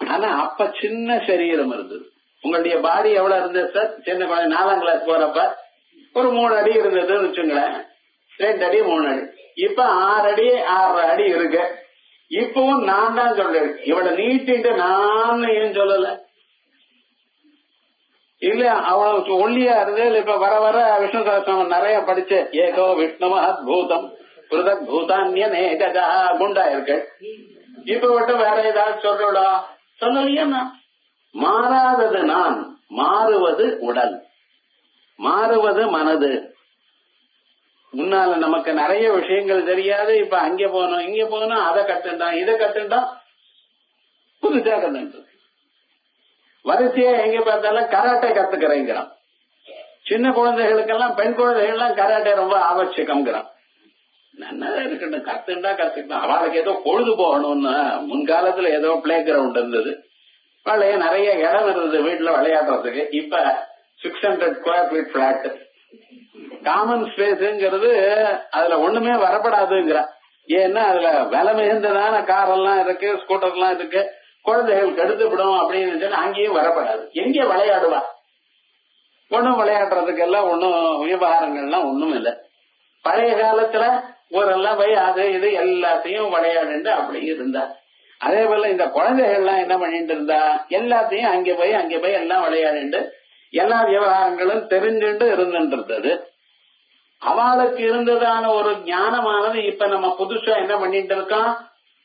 ஆனா அப்ப சின்ன சரீரம் இருந்தது. உங்களுடைய பாடி எவ்வளவு இருந்தது சார்? சின்ன குழந்தை 4ஆம் கிளாஸ் போறப்ப ஒரு 3 அடி இருந்ததுன்னு வச்சுங்களேன், 2 அடி 3 அடி. இப்ப 6 அடி 6 அடி இருக்கு. இப்பவும் நான் தான் சொல்றேன். இவ்வளவு நீட்டிட்டு நான் ஏன் சொல்லல? இல்ல அவ்வளவு ஒல்லியா இருந்தது. இப்ப வர வர விஷ்ணு சஹஸ்ரநாமம் நிறைய படிச்சு, ஏகோ விஷ்ணு பூதம் புருதக் பூதான்யநேகதா குண்டா இருக்கு. இப்ப மட்டும் வேற ஏதாவது சொல்றா? சொல்லலையா? மாறாதது நான், மாறுவது உடல், மாறுவது மனது. முன்னால நமக்கு நிறைய விஷயங்கள் தெரியாது. இப்ப அங்க போனோம் இங்க போனோம், அதை கத்துட்டான் இதை கத்துட்டான், புதுசா கத்துட்டு வரிசையா எங்க பார்த்தாலும் கராட்டை கத்துக்கிறேங்கிறான். சின்ன குழந்தைகளுக்கெல்லாம் பெண் குழந்தைகள்லாம் கராட்டே ரொம்ப ஆவசியம்ங்கிறான். நல்லா இருக்கட்டும், கத்துக்கிட்டா அவளுக்கு ஏதோ பொழுது போகணும்னு முன்காலத்துல ஏதோ பிளே கிரவுண்ட் இருந்தது, நிறைய இடம் இருந்தது வீட்டுல விளையாடுறதுக்கு. இப்ப 600 ஸ்கொயர் ஃபீட் பிளாட் காமன் ஸ்பேஸ்ங்கிறது அதுல ஒண்ணுமே வரப்படாதுங்கிற. ஏன்னா அதுல விலை மிகுந்ததான கார் எல்லாம் இருக்கு, ஸ்கூட்டர் எல்லாம் இருக்கு, குழந்தைகள் கெடுத்துவிடும் அப்படின்னு சொல்லி அங்கேயும் வரப்படாது. எங்கே விளையாடுவா? ஒன்னும் விளையாடுறதுக்கு எல்லாம் ஒன்னும் விவகாரங்கள்லாம் ஒண்ணும் இல்லை. பழைய காலத்துல ஊரெல்லாம் போய் அது இது எல்லாத்தையும் விளையாடுண்டு அப்படி இருந்தா. அதே போல இந்த குழந்தைகள்லாம் என்ன பண்ணிட்டு இருந்தா, எல்லாத்தையும் அங்கே போய் எல்லாம் விளையாடிண்டு எல்லா விவகாரங்களும் தெரிஞ்சுட்டு இருந்துட்டு. அவளுக்கு இருந்ததான ஒரு ஞானமானது இப்ப நம்ம புதுசா என்ன பண்ணிட்டு இருக்கோம்,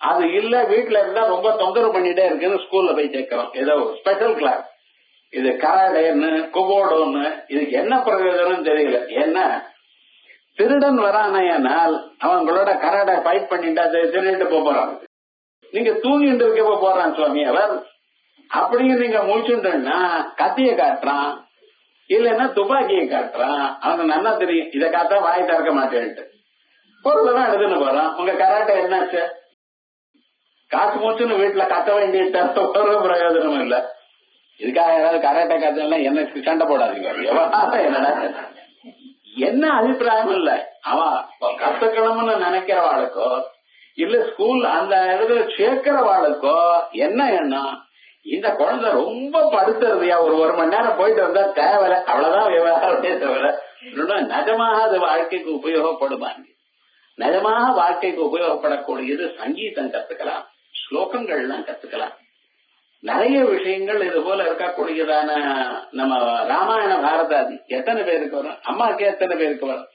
அது இல்ல, வீட்டுல இருந்தா ரொம்ப தொந்தரவு பண்ணிட்டே இருக்குன்னு ஸ்கூல்ல போய் சேர்க்கிறோம். ஏதோ ஸ்பெஷல் கிளாஸ், இது கராடேன்னு குபோடோன்னு, இதுக்கு என்ன பிரயோஜனம் தெரியல. ஏன்னா திருடன் வரானால் அவங்களோட கராடை ஃபைட் பண்ணிட்டா திருட்டு போறான். நீங்க தூங்கிட்டு இருக்க போறான் சுவாமி அவர் அப்படின்னு நீங்க முடிச்சுட்டா கத்திய காட்டுறான், இல்லன்னா துப்பாக்கியை காட்டுறான். அவனுக்கு நல்லா தெரியும் இதை காத்தா வாய் திறக்க மாட்டேன்ட்டு பொருள் தான் எடுத்துன்னு போறான். உங்க கராட்டை என்னாச்சு? காசு மூச்சுன்னு வீட்டுல கத்த வேண்டிய ஒரு பிரயோஜனமும் இல்ல. இதுக்காக ஏதாவது கராட்டை காத்தெல்லாம் என்ன சண்டை போடாதீங்க. எவ்வளவு என்னடா என்ன அபிப்பிராயம் இல்ல. அவன் கத்துக்கணும்னு நினைக்கிறவாளுக்கோ இல்ல ஸ்கூல் அந்த இடத்துல சேர்க்கிறவாளுக்கோ என்ன எண்ணம், இந்த குழந்தை ரொம்ப படுத்துறதுயா, ஒரு மணி நேரம் போயிட்டு வந்தா தேவையில்ல, அவ்வளவுதான் விவகாரமே தவிர நிஜமாக அது வாழ்க்கைக்கு உபயோகப்படுவாங்க. நிஜமாக வாழ்க்கைக்கு உபயோகப்படக்கூடியது சங்கீதம் கத்துக்கலாம், ஸ்லோகங்கள்லாம் கத்துக்கலாம், நிறைய விஷயங்கள் இது போல இருக்கக்கூடியதான. நம்ம ராமாயண பாரதாதி எத்தனை பேருக்கு வரும், அம்மாவுக்கு எத்தனை பேருக்கு வரும்?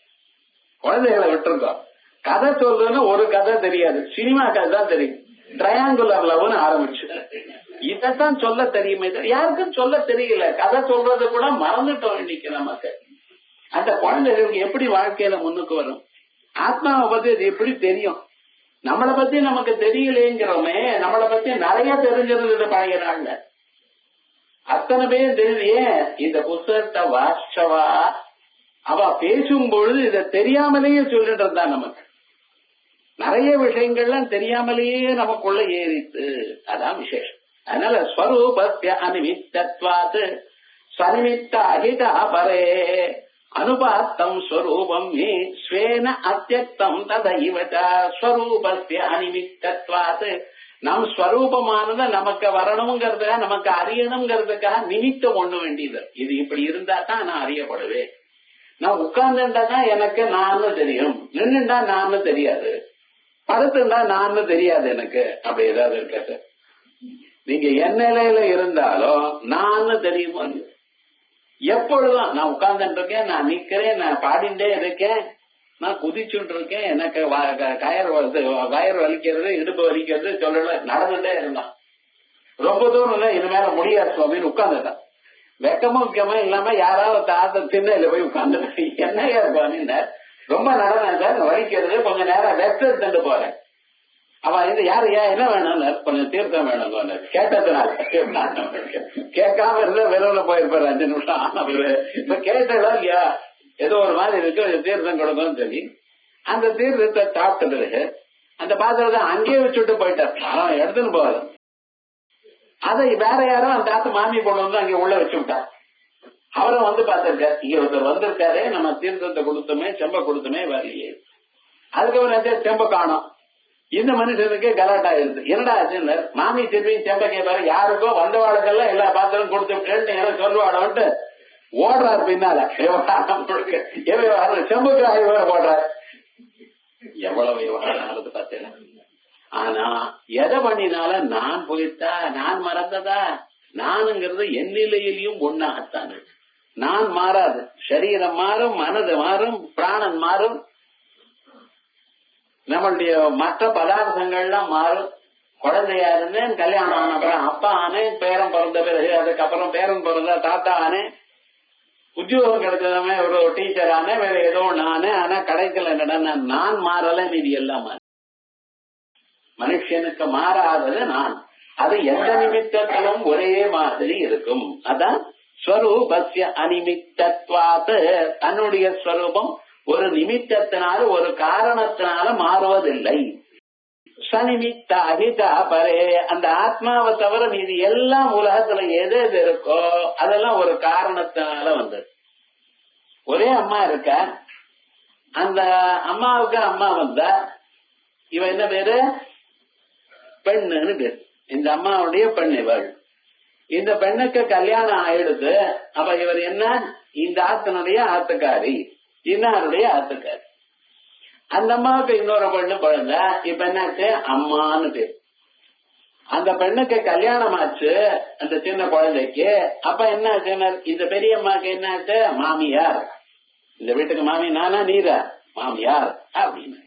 குழந்தைகளை விட்டுருக்கோம். கதை சொல்றதுன்னு ஒரு கதை தெரியாது, சினிமா கதை தான் தெரியும். ட்ரையாங்குலர் லவ்னு ஆரம்பிச்சு இதான் சொல்ல தெரியுமே, யாருக்கும் சொல்ல தெரியல. கதை சொல்றது கூட மறந்துட்டோம் இன்னைக்கு நமக்கு. அந்த குழந்தைகளுக்கு எப்படி வாழ்க்கையில முன்னுக்கு வரும்? ஆத்மாவை பத்தி அது எப்படி தெரியும்? நம்மளை பத்தி நமக்கு தெரியலேங்கிறோமே. நம்மளை பத்தி நிறைய தெரிஞ்சிருந்தது பழைய நாள்ல, அத்தனை பேர் தெரியுது. இந்த புத்தகத்தை வாசிச்சவா அவ பேசும் பொழுது இதை தெரியாமலேயே சொல்லிட்டு இருந்தா. நமக்கு நிறைய விஷயங்கள்லாம் தெரியாமலேயே நமக்குள்ள ஏறித்து, அதான் விசேஷம். அதனால ஸ்வரூபஸ்ய அனிமித்தத்வாத் சனிமித்த அஹிதா பரே அனுபாத்தம் ஸ்வரூபம் மே ஸ்வேன அத்யக்தம் ததைவ ஸ்வரூபஸ்ய அனிமித்தத்வாத். நம் ஸ்வரூபமானது நமக்கு வரணுங்கிறதுக்காக, நமக்கு அறியணுங்கிறதுக்காக நிமித்தம் ஒண்ணு வேண்டியது. இது இப்படி இருந்தா தான் நான் அறியப்படுவேன். நான் உட்கார்ந்துட்டா தான் எனக்கு நான்னு தெரியும், நின்றுண்டா நான்னு தெரியாது, படுத்துண்டா நான்னு தெரியாது எனக்கு. அப்படி ஏதாவது இருக்காது. நீங்க என் நிலையில இருந்தாலும் நான்னு தெரியுமோ? எப்பொழுதும் நான் உட்கார்ந்துட்டு இருக்கேன், நான் நிக்கிறேன், நான் பாடிண்டே இருக்கேன், நான் குதிச்சுட்டு இருக்கேன், எனக்கு வயர் வலிக்கிறது, இடுப்பு வலிக்கிறது சொல்லல, நடந்துட்டே இருந்தான். ரொம்ப தூரம் இனிமேல முடியாது சுவாமின்னு உட்கார்ந்துட்டான். வெக்கமும் முக்கியமா இல்லாம யாராவது தாத்த திண்ணையில போய் உட்கார்ந்து என்னையா இருப்பான்னு, ரொம்ப நடனம் சார், வலிக்கிறது, கொஞ்ச நேரம் ரெஸ்ட் எடுத்துட்டு போறேன். அவன் இது யாரு என்ன வேணும், கொஞ்சம் தீர்த்தம் வேணும் கேட்டதுனால. கேட்காம இருந்தா விரல போயிருப்பாரு 5 நிமிஷம். அவரு இப்ப கேட்டதா இல்லையா, ஏதோ ஒரு மாதிரி இருக்கு, தீர்த்தம் கொடுக்கணும்னு சொல்லி அந்த தீர்த்தத்தை சாப்பிட்டது அந்த பாத்திரத்தை அங்கேயே வச்சுட்டு போயிட்டார். அவன் எடுத்துன்னு போவாரு. அதை வேற யாரும் அந்த ஆத்து மாமி கொண்டு வந்து அங்க உள்ள வச்சு விட்டார். அவரும் வந்து பார்த்திருக்காரு, இங்க ஒருத்தர் வந்திருக்காரு, நம்ம தீர்த்தத்தை கொடுத்தோமே, செம்ப கொடுத்தோமே, வரலையே. அதுக்கப்புறம் செம்ப காணும். இந்த மனுஷனுக்கு கலாட்டா இருக்கு. என்னடா ஆச்சுன்னு மாமி திரும்பியும் செம்ப கேட்பாரு, யாருக்கோ வந்தவாளுக்கெல்லாம் எல்லா பாத்திரம் கொடுத்து விட்டேன்னு எனக்கு சொல்லுவாடோன்ட்டு ஓடுறாரு பின்னால. செம்புக்கு வேற போடுறாரு. எவ்வளவு விவகாரம் பார்த்தேன். ஆனா எதை பண்ணினால நான் போயிட்டா, நான் மறந்ததா? நானுங்கிறது என் நிலையிலையும் ஒன்னாகத்தான். நான் மாறாது, சரீரம் மாறும், மனது மாறும், பிராணன் மாறும், நம்மளுடைய மற்ற பதார்த்தங்கள்லாம் மாறும். குழந்தையா இருந்தேன், கல்யாணம் ஆன அப்புறம் அப்பா ஆனேன், பேரன் பிறந்த பிறகு அதுக்கப்புறம் பேரன் பிறந்த தாத்தா ஆனேன், உத்தியோகம் கிடைச்சதுமே ஒரு டீச்சர் ஆனேன், வேற ஏதோ ஒண்ணு ஆனேன். ஆனா கடைசியில் என்னடா நான் மாறல, மீதி எல்லாம் மாறி. மனுஷனுக்கு மாறாதது நான். அது எந்த நிமித்தத்திலும் ஒரே மாதிரி இருக்கும். அதான் ஸ்வரூபஸ்ய அனிமித்தத்வாத், தன்னுடைய ஸ்வரூபம் ஒரு நிமித்தத்தினால ஒரு காரணத்தினால மாறுவதில்லை. சனிமித்தாகிதா பரே, அந்த ஆத்மாவை தவிர மீது எல்லாம் உலகத்துல எது எது இருக்கோ அதெல்லாம் ஒரு காரணத்தினால வந்தது. ஒரே அம்மா இருக்க, அந்த அம்மாவுக்கு அம்மா வந்தா இவ என்ன பேரு? பெண்ணுன்னு பேரு. இந்த அம்மாவுடைய பெண் இவள். இந்த பெண்ணுக்கு கல்யாணம் ஆயிடுது. அப்ப இவர் என்ன? இந்த ஆத்தனுடைய ஆத்துக்காரி, இன்னாருடைய ஆத்துக்காரி. அந்த அம்மாவுக்கு இன்னொரு பெண்ணு குழந்தை. இப்ப என்னாச்சு? அம்மான்னு பேரு. அந்த பெண்ணுக்கு கல்யாணம் ஆச்சு, அந்த சின்ன குழந்தைக்கு. அப்ப என்ன ஆச்சு? இந்த பெரிய அம்மாவுக்கு என்ன ஆச்சு? மாமியார். இந்த வீட்டுக்கு மாமி நானா நீரா? மாமியார் அப்படின்னு.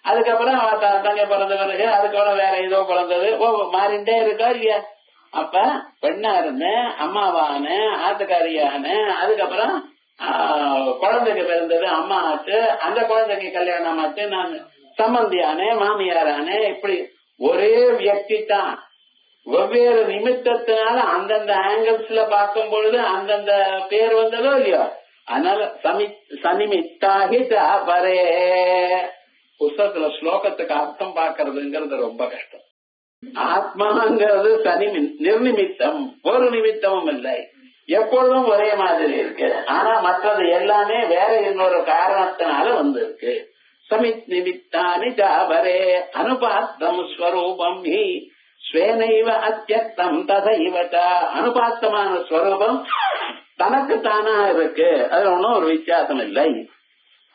அதுக்கப்புறம் தங்க பிறந்த பிறகு அதுக்கப்புறம் வேற ஏதோ பிறந்தது. மாறிண்டே இருக்கா இல்லையா? அப்ப பெண்ணா இருந்தேன், அம்மாவான, ஆத்துக்காரியான, அதுக்கப்புறம் குழந்தைக்கு பிறந்தது, அம்மா ஆச்சு, அந்த குழந்தைக்கு கல்யாணம் ஆச்சு, நான் சம்பந்தியானே, மாமியாரானே. இப்படி ஒரே வியக்தி தான். வெவ்வேறு நிமித்தத்தினால அந்தந்த ஆங்கிள்ஸ்ல பார்க்கும் பொழுது அந்தந்த பேர் வந்ததோ இல்லையோ. அதனால சனிமித்தாகிதா பரே. புஸ்தகத்துல ஸ்லோகத்துக்கு அர்த்தம் பார்க்கறதுங்கிறது ரொம்ப கஷ்டம். ஆத்மாங்கிறது நிர்நிமித்தம், ஒரு நிமித்தமும் இல்லை, எப்பொழுதும் ஒரே மாதிரி இருக்கு. ஆனா மற்றது எல்லாமே வேற இன்னொரு காரணத்தினால வந்திருக்கு. சமித் நிமித்தானி ஜாவரே அனுபாத்தம் ஸ்வரூபம் ஹி ஸ்வேனைவ அத்யக்தம் ததைவ. அனுபாத்தமான ஸ்வரூபம் தனக்கு தானா இருக்கு, அதுல ஒன்னும் ஒரு வித்தியாசம் இல்லை.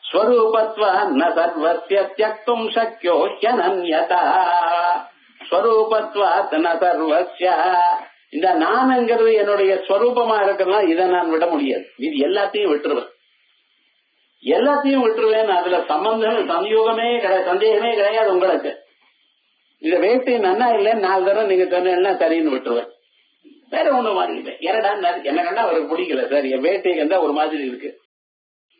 ஸ்வரூபத்வ ந சர்வஸ்ய த்யக்தும் சக்யோ ஹ்யனன்யதா. ஸ்வரூபத்வாத் ந சர்வஸ்ய, இந்த நான்ங்கிறது என்னுடைய ஸ்வரூபமா இருக்கலாம், இதை நான் விட முடியாது. இது எல்லாத்தையும் விட்டுருவேன், எல்லாத்தையும் விட்டுருவேன். அதுல சம்பந்தம் சம்யோகமே கிடையாது, சந்தேகமே கிடையாது உங்களுக்கு. இந்த வேட்டி நன்னா இல்லைன்னு 4 தடவை நீங்க சொன்னா சரின்னு விட்டுருவேன், வேற ஒண்ணு வாங்கிப்பேன். என்னடா என்ன கண்டா அவருக்கு பிடிக்கல சார், என் வேட்டி கண்டா ஒரு மாதிரி இருக்கு,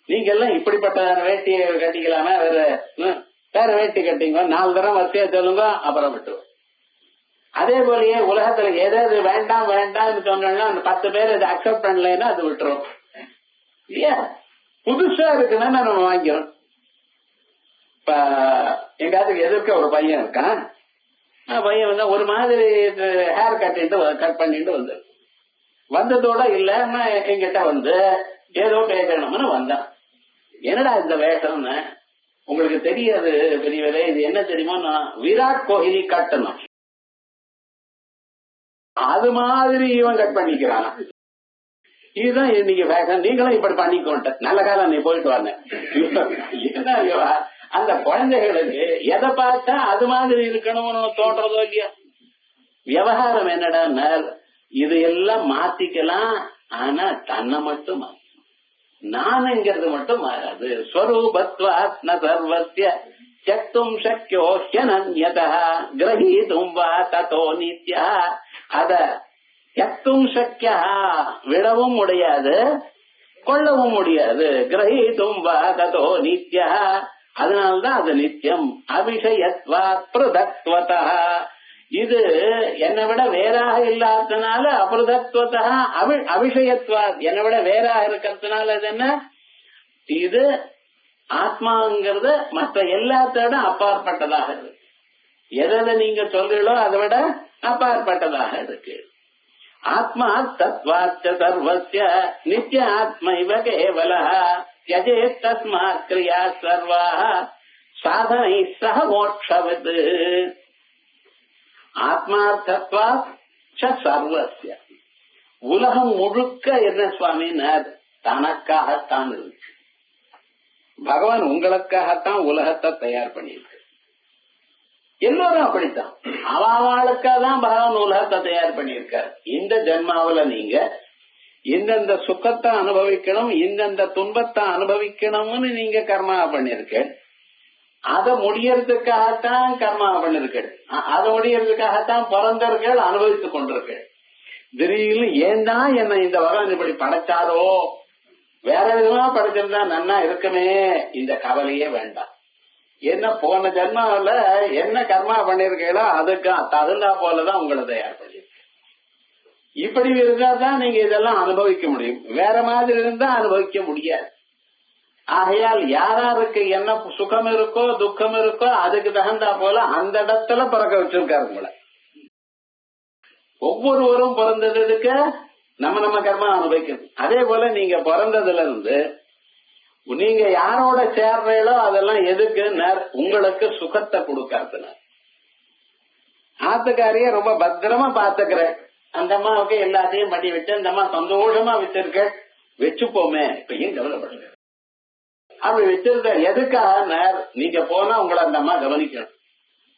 நீங்க எல்லாம் இப்படிப்பட்ட வேட்டியை கட்டிக்கலாமா, வேற வேட்டி கட்டிங்க 4 தடவை வரிசையா சொல்லுங்க, அப்புறம் விட்டுருவேன். அதே போலயே உலகத்துல எதாவது வேண்டாம் வேண்டாம்னு சொன்னா அந்த 10 பேர் இதை அக்செப்ட் பண்ணலன்னா அது விட்டுரும் இல்லையா. புதுசா இருக்குன்னா நம்ம வாங்கிக்கிறோம். இப்ப எங்காவது எதிர்க்க ஒரு பையன் இருக்கான், பையன் வந்து ஒரு மாதிரி ஹேர் கட் பண்ணிட்டு வந்ததோட இல்ல எங்கிட்ட வந்து ஏதோ பேசணும்னு வந்தான். என்னடா இந்த வேஷம்னு உங்களுக்கு தெரியாது பெரியவரே, இது என்ன தெரியுமா, விராட் கோஹ்லி கட்டணும் அது மாதிரி இவன் கட் பண்ணிக்கிறான். இதுதான் இன்னைக்கு ஃபேஷன், நீங்களும் இப்படி பண்ணிக்கோட்ட, நல்ல காலம் நீ போயிட்டு வாங்க. அந்த குழந்தைகளுக்கு எதை பார்த்தா அது மாதிரி இருக்கணும்னு தோன்றதோ இல்லையா. விவகாரம் என்னடா, இது எல்லாம் மாத்திக்கலாம், ஆனா தன்னை மட்டும் நானுங்கிறது மட்டும் மாறாது. ஸ்வரூபத்வாத் ந சர்வஸ்ய த்யக்தும் சக்யோ ஹ்யனன்யதா கிரஹீதும் வா ததோ நித்யா. அத த்யக்தும் சக்யா, விடவும் முடியாது, கொள்ளவும் முடியாது. கிரஹீதும் வா ததோ நித்யா, அதனால்தான் அது நித்தியம். அபிஷயத்வாத் ப்ருதக்த்வதா, இது என்னை விட வேறாக இல்லாததுனால அபிருதத்வதா அபிஷயத்வாத், என்னை விட வேறாக இருக்கிறதுனால இது என்ன, இது ஆத்மாங்கிறது மற்ற எல்லாத்தோட அப்பாற்பட்டதாக இருக்கு. எதை நீங்க சொல்றீங்களோ அதை விட அப்பாற்பட்டதாக இருக்கு. ஆத்மா தத்வாச்ச சர்வஸ்ய நித்ய ஆத்மைவ கேவலஹ த்யஜேத் தஸ்மாத் க்ரியா சர்வாஹ சாதனை சஹ மோட்சவத். ஆத்மார்த்தத்வாத் சர்வஸ்ய, உலகம் முழுக்க என்ன சுவாமினார், தனக்காகத்தான் இருக்கு. பகவான் உங்களுக்காகத்தான் உலகத்தை தயார் பண்ணியிருக்கு. எல்லோரும் அப்படித்தான், அவளுக்காக தான் பகவான் உலகத்தை தயார் பண்ணியிருக்கார். இந்த ஜென்மாவில நீங்க இந்தந்த சுகத்தை அனுபவிக்கணும், இந்தந்த துன்பத்தை அனுபவிக்கணும்னு நீங்க கர்மா பண்ணிருக்க. அதை முடியறதுக்காகத்தான் கர்மா பண்ணிருக்க, அதை முடியறதுக்காகத்தான் பிறந்தவர்கள் அனுபவித்துக் கொண்டிருக்க. திடீர்னு ஏன்னா என்ன இந்த பகவான் இப்படி படைச்சாரோ, வேற விதமா படைச்சிருந்தா நன்னா இருக்குமே, இந்த கவலையே வேண்டாம். என்ன போன ஜென்மாவில என்ன கர்மா பண்ணிருக்கீங்களோ அதுக்கு தகுந்தா போலதான் உங்களை தயார் பண்ணிருக்க. இப்படி இருந்தா தான் நீங்க இதெல்லாம் அனுபவிக்க முடியும். வேற மாதிரி இருந்தா அனுபவிக்க முடியாது. ஆகையால் யாராருக்கு என்ன சுகம் இருக்கோ துக்கம் இருக்கோ அதுக்கு தகுந்தா போல அந்த இடத்துல பிறக்க வச்சிருக்காரு உங்களை. ஒவ்வொருவரும் பிறந்ததுக்கு நம்ம கர்மா அனுபவிக்கணும். அதே போல நீங்க பிறந்ததுல இருந்து நீங்க யாரோட சேர்றீங்களோ அதெல்லாம் எதுக்கு உங்களுக்கு சுகத்தை கொடுக்கறதுன்னு. ஆத்துக்காரிய ரொம்ப பத்திரமா பாத்துக்கிறேன், அந்த அம்மாவுக்கு எல்லாத்தையும் பண்ணி வச்சு அந்த அம்மா சந்தோஷமா வச்சிருக்க, வச்சுப்போமே இப்ப ஏன் கவலைப்படுங்க. அப்படி வச்சிருக்க எதுக்காக நீங்க போனா உங்களை அந்த அம்மா கவனிக்கணும்.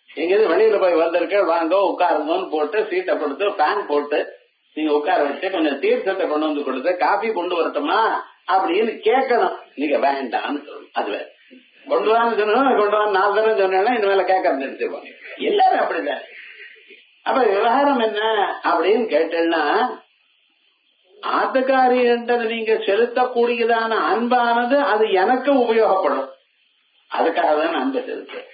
எங்கேயாவது வெளியில போய் வந்திருக்க வாங்க உட்காருங்கன்னு போட்டு சீட்டை கொடுத்து ஃபேன் போட்டு நீங்க உட்கார வச்சு கொஞ்சம் தீர்த்தத்தை கொண்டு வந்து கொடுத்து காஃபி கொண்டு வரட்டுமா அப்படின்னு கேட்கணும். நீங்க வேண்டான்னு சொல்லணும். அது வேற கொண்டு வான்னு சொன்னா கொண்டு வாங்க 4 தடவை சொன்னா இனிமேல கேட்கறது நிறுத்திடுவாங்க. எல்லாரும் அப்படிதான். அப்ப விவகாரம் என்ன அப்படின்னு கேட்டேன்னா ஆத்துக்காரின்றது நீங்க செலுத்தக்கூடியதான அன்பானது அது எனக்கு உபயோகப்படும். அதுக்காக தான் அன்பை செலுத்த.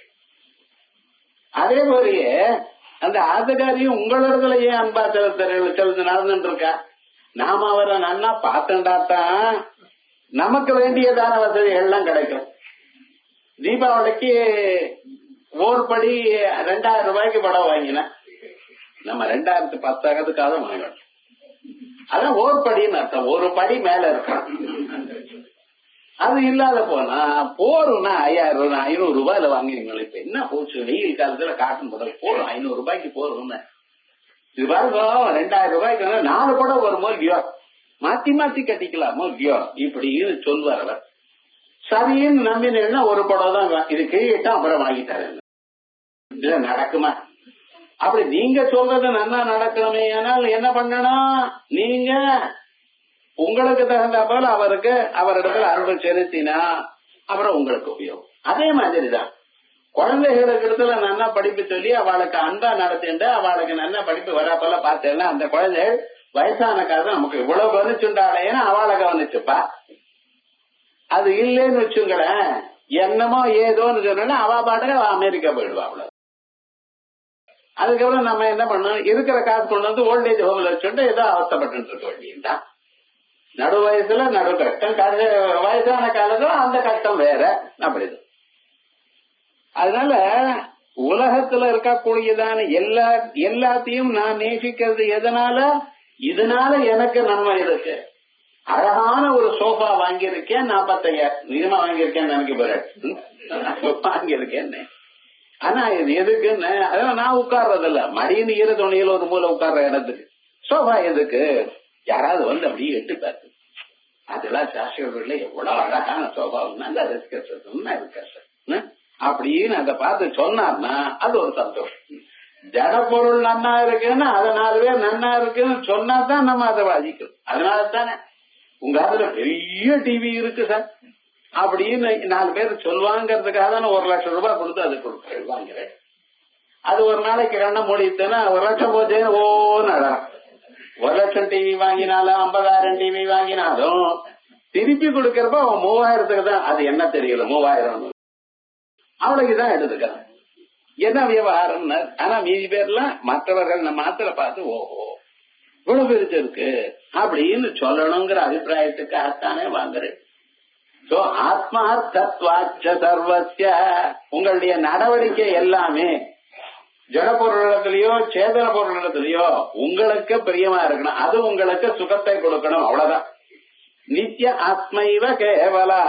அதே போலயே அந்த ஆத்துக்காரியும் உங்களிடத்துல ஏன் அன்பா செலுத்து நடந்துட்டு இருக்கா. நாம அவரை நன்னா பார்த்துட்டாத்தான் நமக்கு வேண்டியதான வசதிகள் எல்லாம் கிடைக்கும். தீபாவளிக்கு ஓர்படி 2000 ரூபாய்க்கு படம் வாங்கினேன். நம்ம 2010 வாங்கணும். அதான் ஓர்படின்னு அர்த்தம். ஒரு படி மேல இருக்கான். அது இல்லாத போனா போறோம்னா 500 ரூபாயில வாங்கினீங்களா. இப்ப என்ன போச்சு வெயில் காலத்துல காட்டன் படம் போறோம் 500 ரூபாய்க்கு போறோம்னு. இது பாருங்க 2000 ரூபாய்க்கு 4 படம் வருமோ இல்லையோ, மாத்தி மாத்தி கட்டிக்கலாமோ இல்லையோ இப்படின்னு சொல்லுவார் அவர். சரின்னு நம்பினா ஒரு படம் தான் இது கிழிட்டா அப்புறம் வாங்கிட்டாரு. இது நடக்குமா? அப்படி நீங்க சொல்றது நல்லா நடக்கணுமே. ஆனால் என்ன பண்ணணும், நீங்க உங்களுக்கு தகுந்த போல அவருக்கு அவரிடத்துல அன்பு செலுத்தினா அப்புறம் உங்களுக்கு உபயோகம். அதே மாதிரிதான் குழந்தைகளுக்கு இடத்துல நல்லா படிப்பு சொல்லி அவளுக்கு அன்பா நடத்திட்டு அவளுக்கு நல்ல படிப்பு வராப்பல பார்த்தேன்னா அந்த குழந்தைகள் வயசான காலம் நமக்கு இவ்வளவு கவனிச்சுட்டாளேன்னு அவளை கவனிச்சுப்பா. அது இல்லைன்னு வச்சுங்களேன் என்னமோ ஏதோன்னு சொன்னா அவ பாட்டுக்கு அமெரிக்கா போயிடுவா. அவ்வளவு. அதுக்கப்புறம் நம்ம என்ன பண்ணோம், இருக்கிற காசு கொண்டு வந்து ஓல்டேஜ் ஹோம்ல வச்சுட்டு ஏதோ அவஸ்தப்பட்டு இருக்க வேண்டியதுதான். நடு வயசுல நடு கஷ்டம், வயசான காலத்துல அந்த கஷ்டம் வேற. அப்படிது. அதனால உலகத்துல இருக்கக்கூடியதான எல்லாத்தையும் நான் நேசிக்கிறது எதனால, இதனால எனக்கு நன்மை இருக்கு. அழகான ஒரு சோஃபா வாங்கியிருக்கேன் 45,000 நிஜமா வாங்கியிருக்கேன் எனக்கு பிறகு வாங்கியிருக்கேன். ஆனா இது எதுக்குன்னு அதான் நான் உட்கார்றதில்ல. மடியின் ஈர துணியில ஒரு மூல உட்கார்ற இடத்துக்கு சோஃபா எதுக்கு, யாராவது வந்து அப்படியே எட்டு பார்த்து அதெல்லாம் சாஸ்திரங்கள்ல எவ்வளவு அழகான சோஃபா நல்லா இருக்க அப்படின்னு அதை பார்த்து சொன்னார்னா அது ஒரு சந்தோஷம். ஜட பொருள் நன்னா இருக்குன்னு அதை 4 பேர் நன்னா இருக்குன்னு சொன்னாதான் நம்ம அதை வாதிக்கும். அதனாலதானே உங்க அதுல பெரிய டிவி இருக்கு சார் அப்படின்னு 4 பேர் சொல்லுவாங்கிறதுக்காக தானே 1 லட்சம் ரூபாய் கொடுத்து அது கொடுக்குறேன் வாங்குறேன். அது ஒரு நாளைக்கு கண்ண மூடித்தேன்னா 1 லட்சம் போச்சேன்னு நடக்கும். 1 லட்சம் டிவி வாங்கினாலும் 50,000 டிவி வாங்கினாலும் திருப்பி கொடுக்கறப்ப அவன் 3000க்கு தான். அது என்ன தெரியல 3000 அவ்வளவுதான் எடுத்துக்கிறான். என்ன விவகாரம். ஆனா மீதி பேர்லாம் மற்றவர்கள் நம்ம மாத்திர பார்த்து ஓஹோ இவ்வளவு பெருசு இருக்கு அப்படின்னு சொல்லணுங்கிற அபிப்பிராயத்துக்காகத்தானே வாங்குறேன். ஆத்மார்த்தத்வாச்ச சர்வஸ்ய உங்களுடைய நடவடிக்கை எல்லாமே ஜட பொருளிடத்திலயோ சேதன பொருளிடத்திலயோ உங்களுக்கு பிரியமா இருக்கணும். அது உங்களுக்கு சுகத்தை கொடுக்கணும். அவ்வளவுதான். நித்திய ஆத்மைவ கேவலா.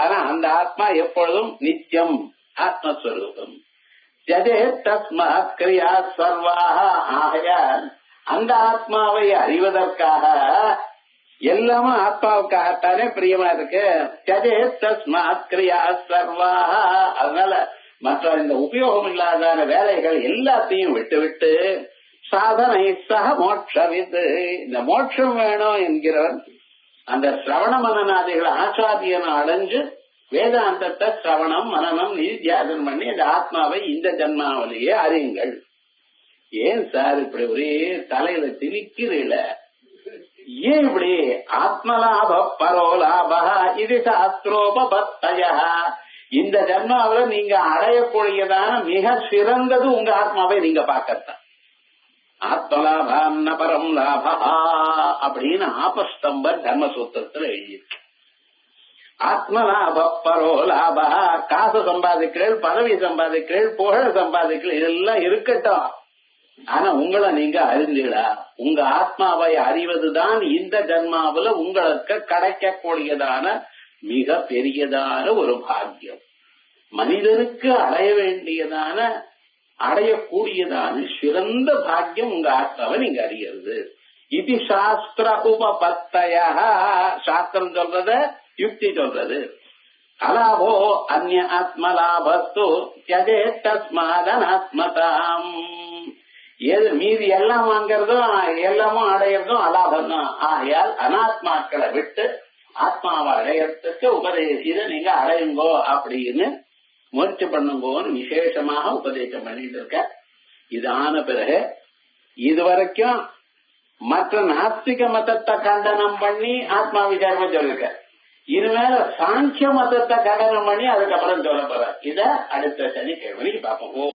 ஆனா அந்த ஆத்மா எப்பொழுதும் நித்தியம் ஆத்மஸ்வரூபம். ஜதே தஸ்மாத் கிரியா சர்வாக. ஆகையால் அந்த ஆத்மாவை அறிவதற்காக எல்லாமே ஆத்மாவுக்காகத்தானே பிரியமா இருக்கு. ஜதே தஸ்மாத் கிரியா சர்வாக. அதனால மற்ற இந்த உபயோகம் இல்லாத வேலைகள் எல்லாத்தையும் விட்டு விட்டு சாதனை சக மோட்சவித்து இந்த மோட்சம் வேணும் என்கிறவன் அந்த சிரவண மனநாதிகளை ஆச்சாரியனை அடைஞ்சு வேதாந்தத்தை சிரவணம் மனனம் நிதித்தியாசனம் பண்ணி அந்த ஆத்மாவை இந்த ஜன்மாவிலேயே அறியுங்கள். ஏன் சார் இப்படி ஒரே தலையில திணிக்கிறீல, ஏன் இப்படி ஆத்மலாப பரோலாபா இது சாஸ்திரோபத்தய. இந்த ஜன்மாவில நீங்க அடையக்கூடியதான மிக சிறந்தது உங்க ஆத்மாவை நீங்க பார்க்கத்தான். ஆத்மலாபான்ன பரம் லாபா அப்படின்னு ஆபஸ்தம்பர் தர்மசூத்திரத்துல எழுதியிருக்கு. ஆத்மலாப பரோ லாபா, காசு சம்பாதிக்கிறேன், பதவி சம்பாதிக்கிறேன், புகழ் சம்பாதிக்கிறேன், இதெல்லாம் இருக்கட்டும். ஆனா உங்களை நீங்க அறிந்தீங்களா? உங்க ஆத்மாவை அறிவதுதான் இந்த ஜன்மாவில உங்களுக்கு கிடைக்கக்கூடியதான மிக பெரியதான ஒரு பாக்கியம். மனிதனுக்கு அடைய வேண்டியதான அடையக்கூடியதான சிறந்த பாக்கியம் உங்க ஆத்மாவை நீங்க அறியறது. இது சாஸ்திர உபபத்தய, சாஸ்திரம் சொல்றத யுக்தி சொல்றது. அலாபோ அந்நிய ஆத்மலாபஸ்து த்யஜே தஸ்மாதனாத்மதாம். எது மீதி எல்லாம் வாங்கறதும் எல்லாமும் அடையறதும் அலாபம் தான். ஆகையால் அனாத்மாக்களை விட்டு ஆத்மாவை அடையறதுக்கு இதை நீங்க அடையுங்கோ அப்படின்னு முயற்சி பண்ணுங்கோன்னு விசேஷமாக உபதேசம் பண்ணிட்டு இருக்க. இது ஆன பிறகு இதுவரைக்கும் மற்ற நாஸ்திக மதத்தை கண்டனம் பண்ணி ஆத்மா விசாரமா சொல்லிருக்க. இனிமேல சாங்கிய மதத்தை கண்டனம் பண்ணி அதுக்கப்புறம் சொல்ல போற. இத அடுத்த சனிக்கிழமைக்கு பார்ப்போம்.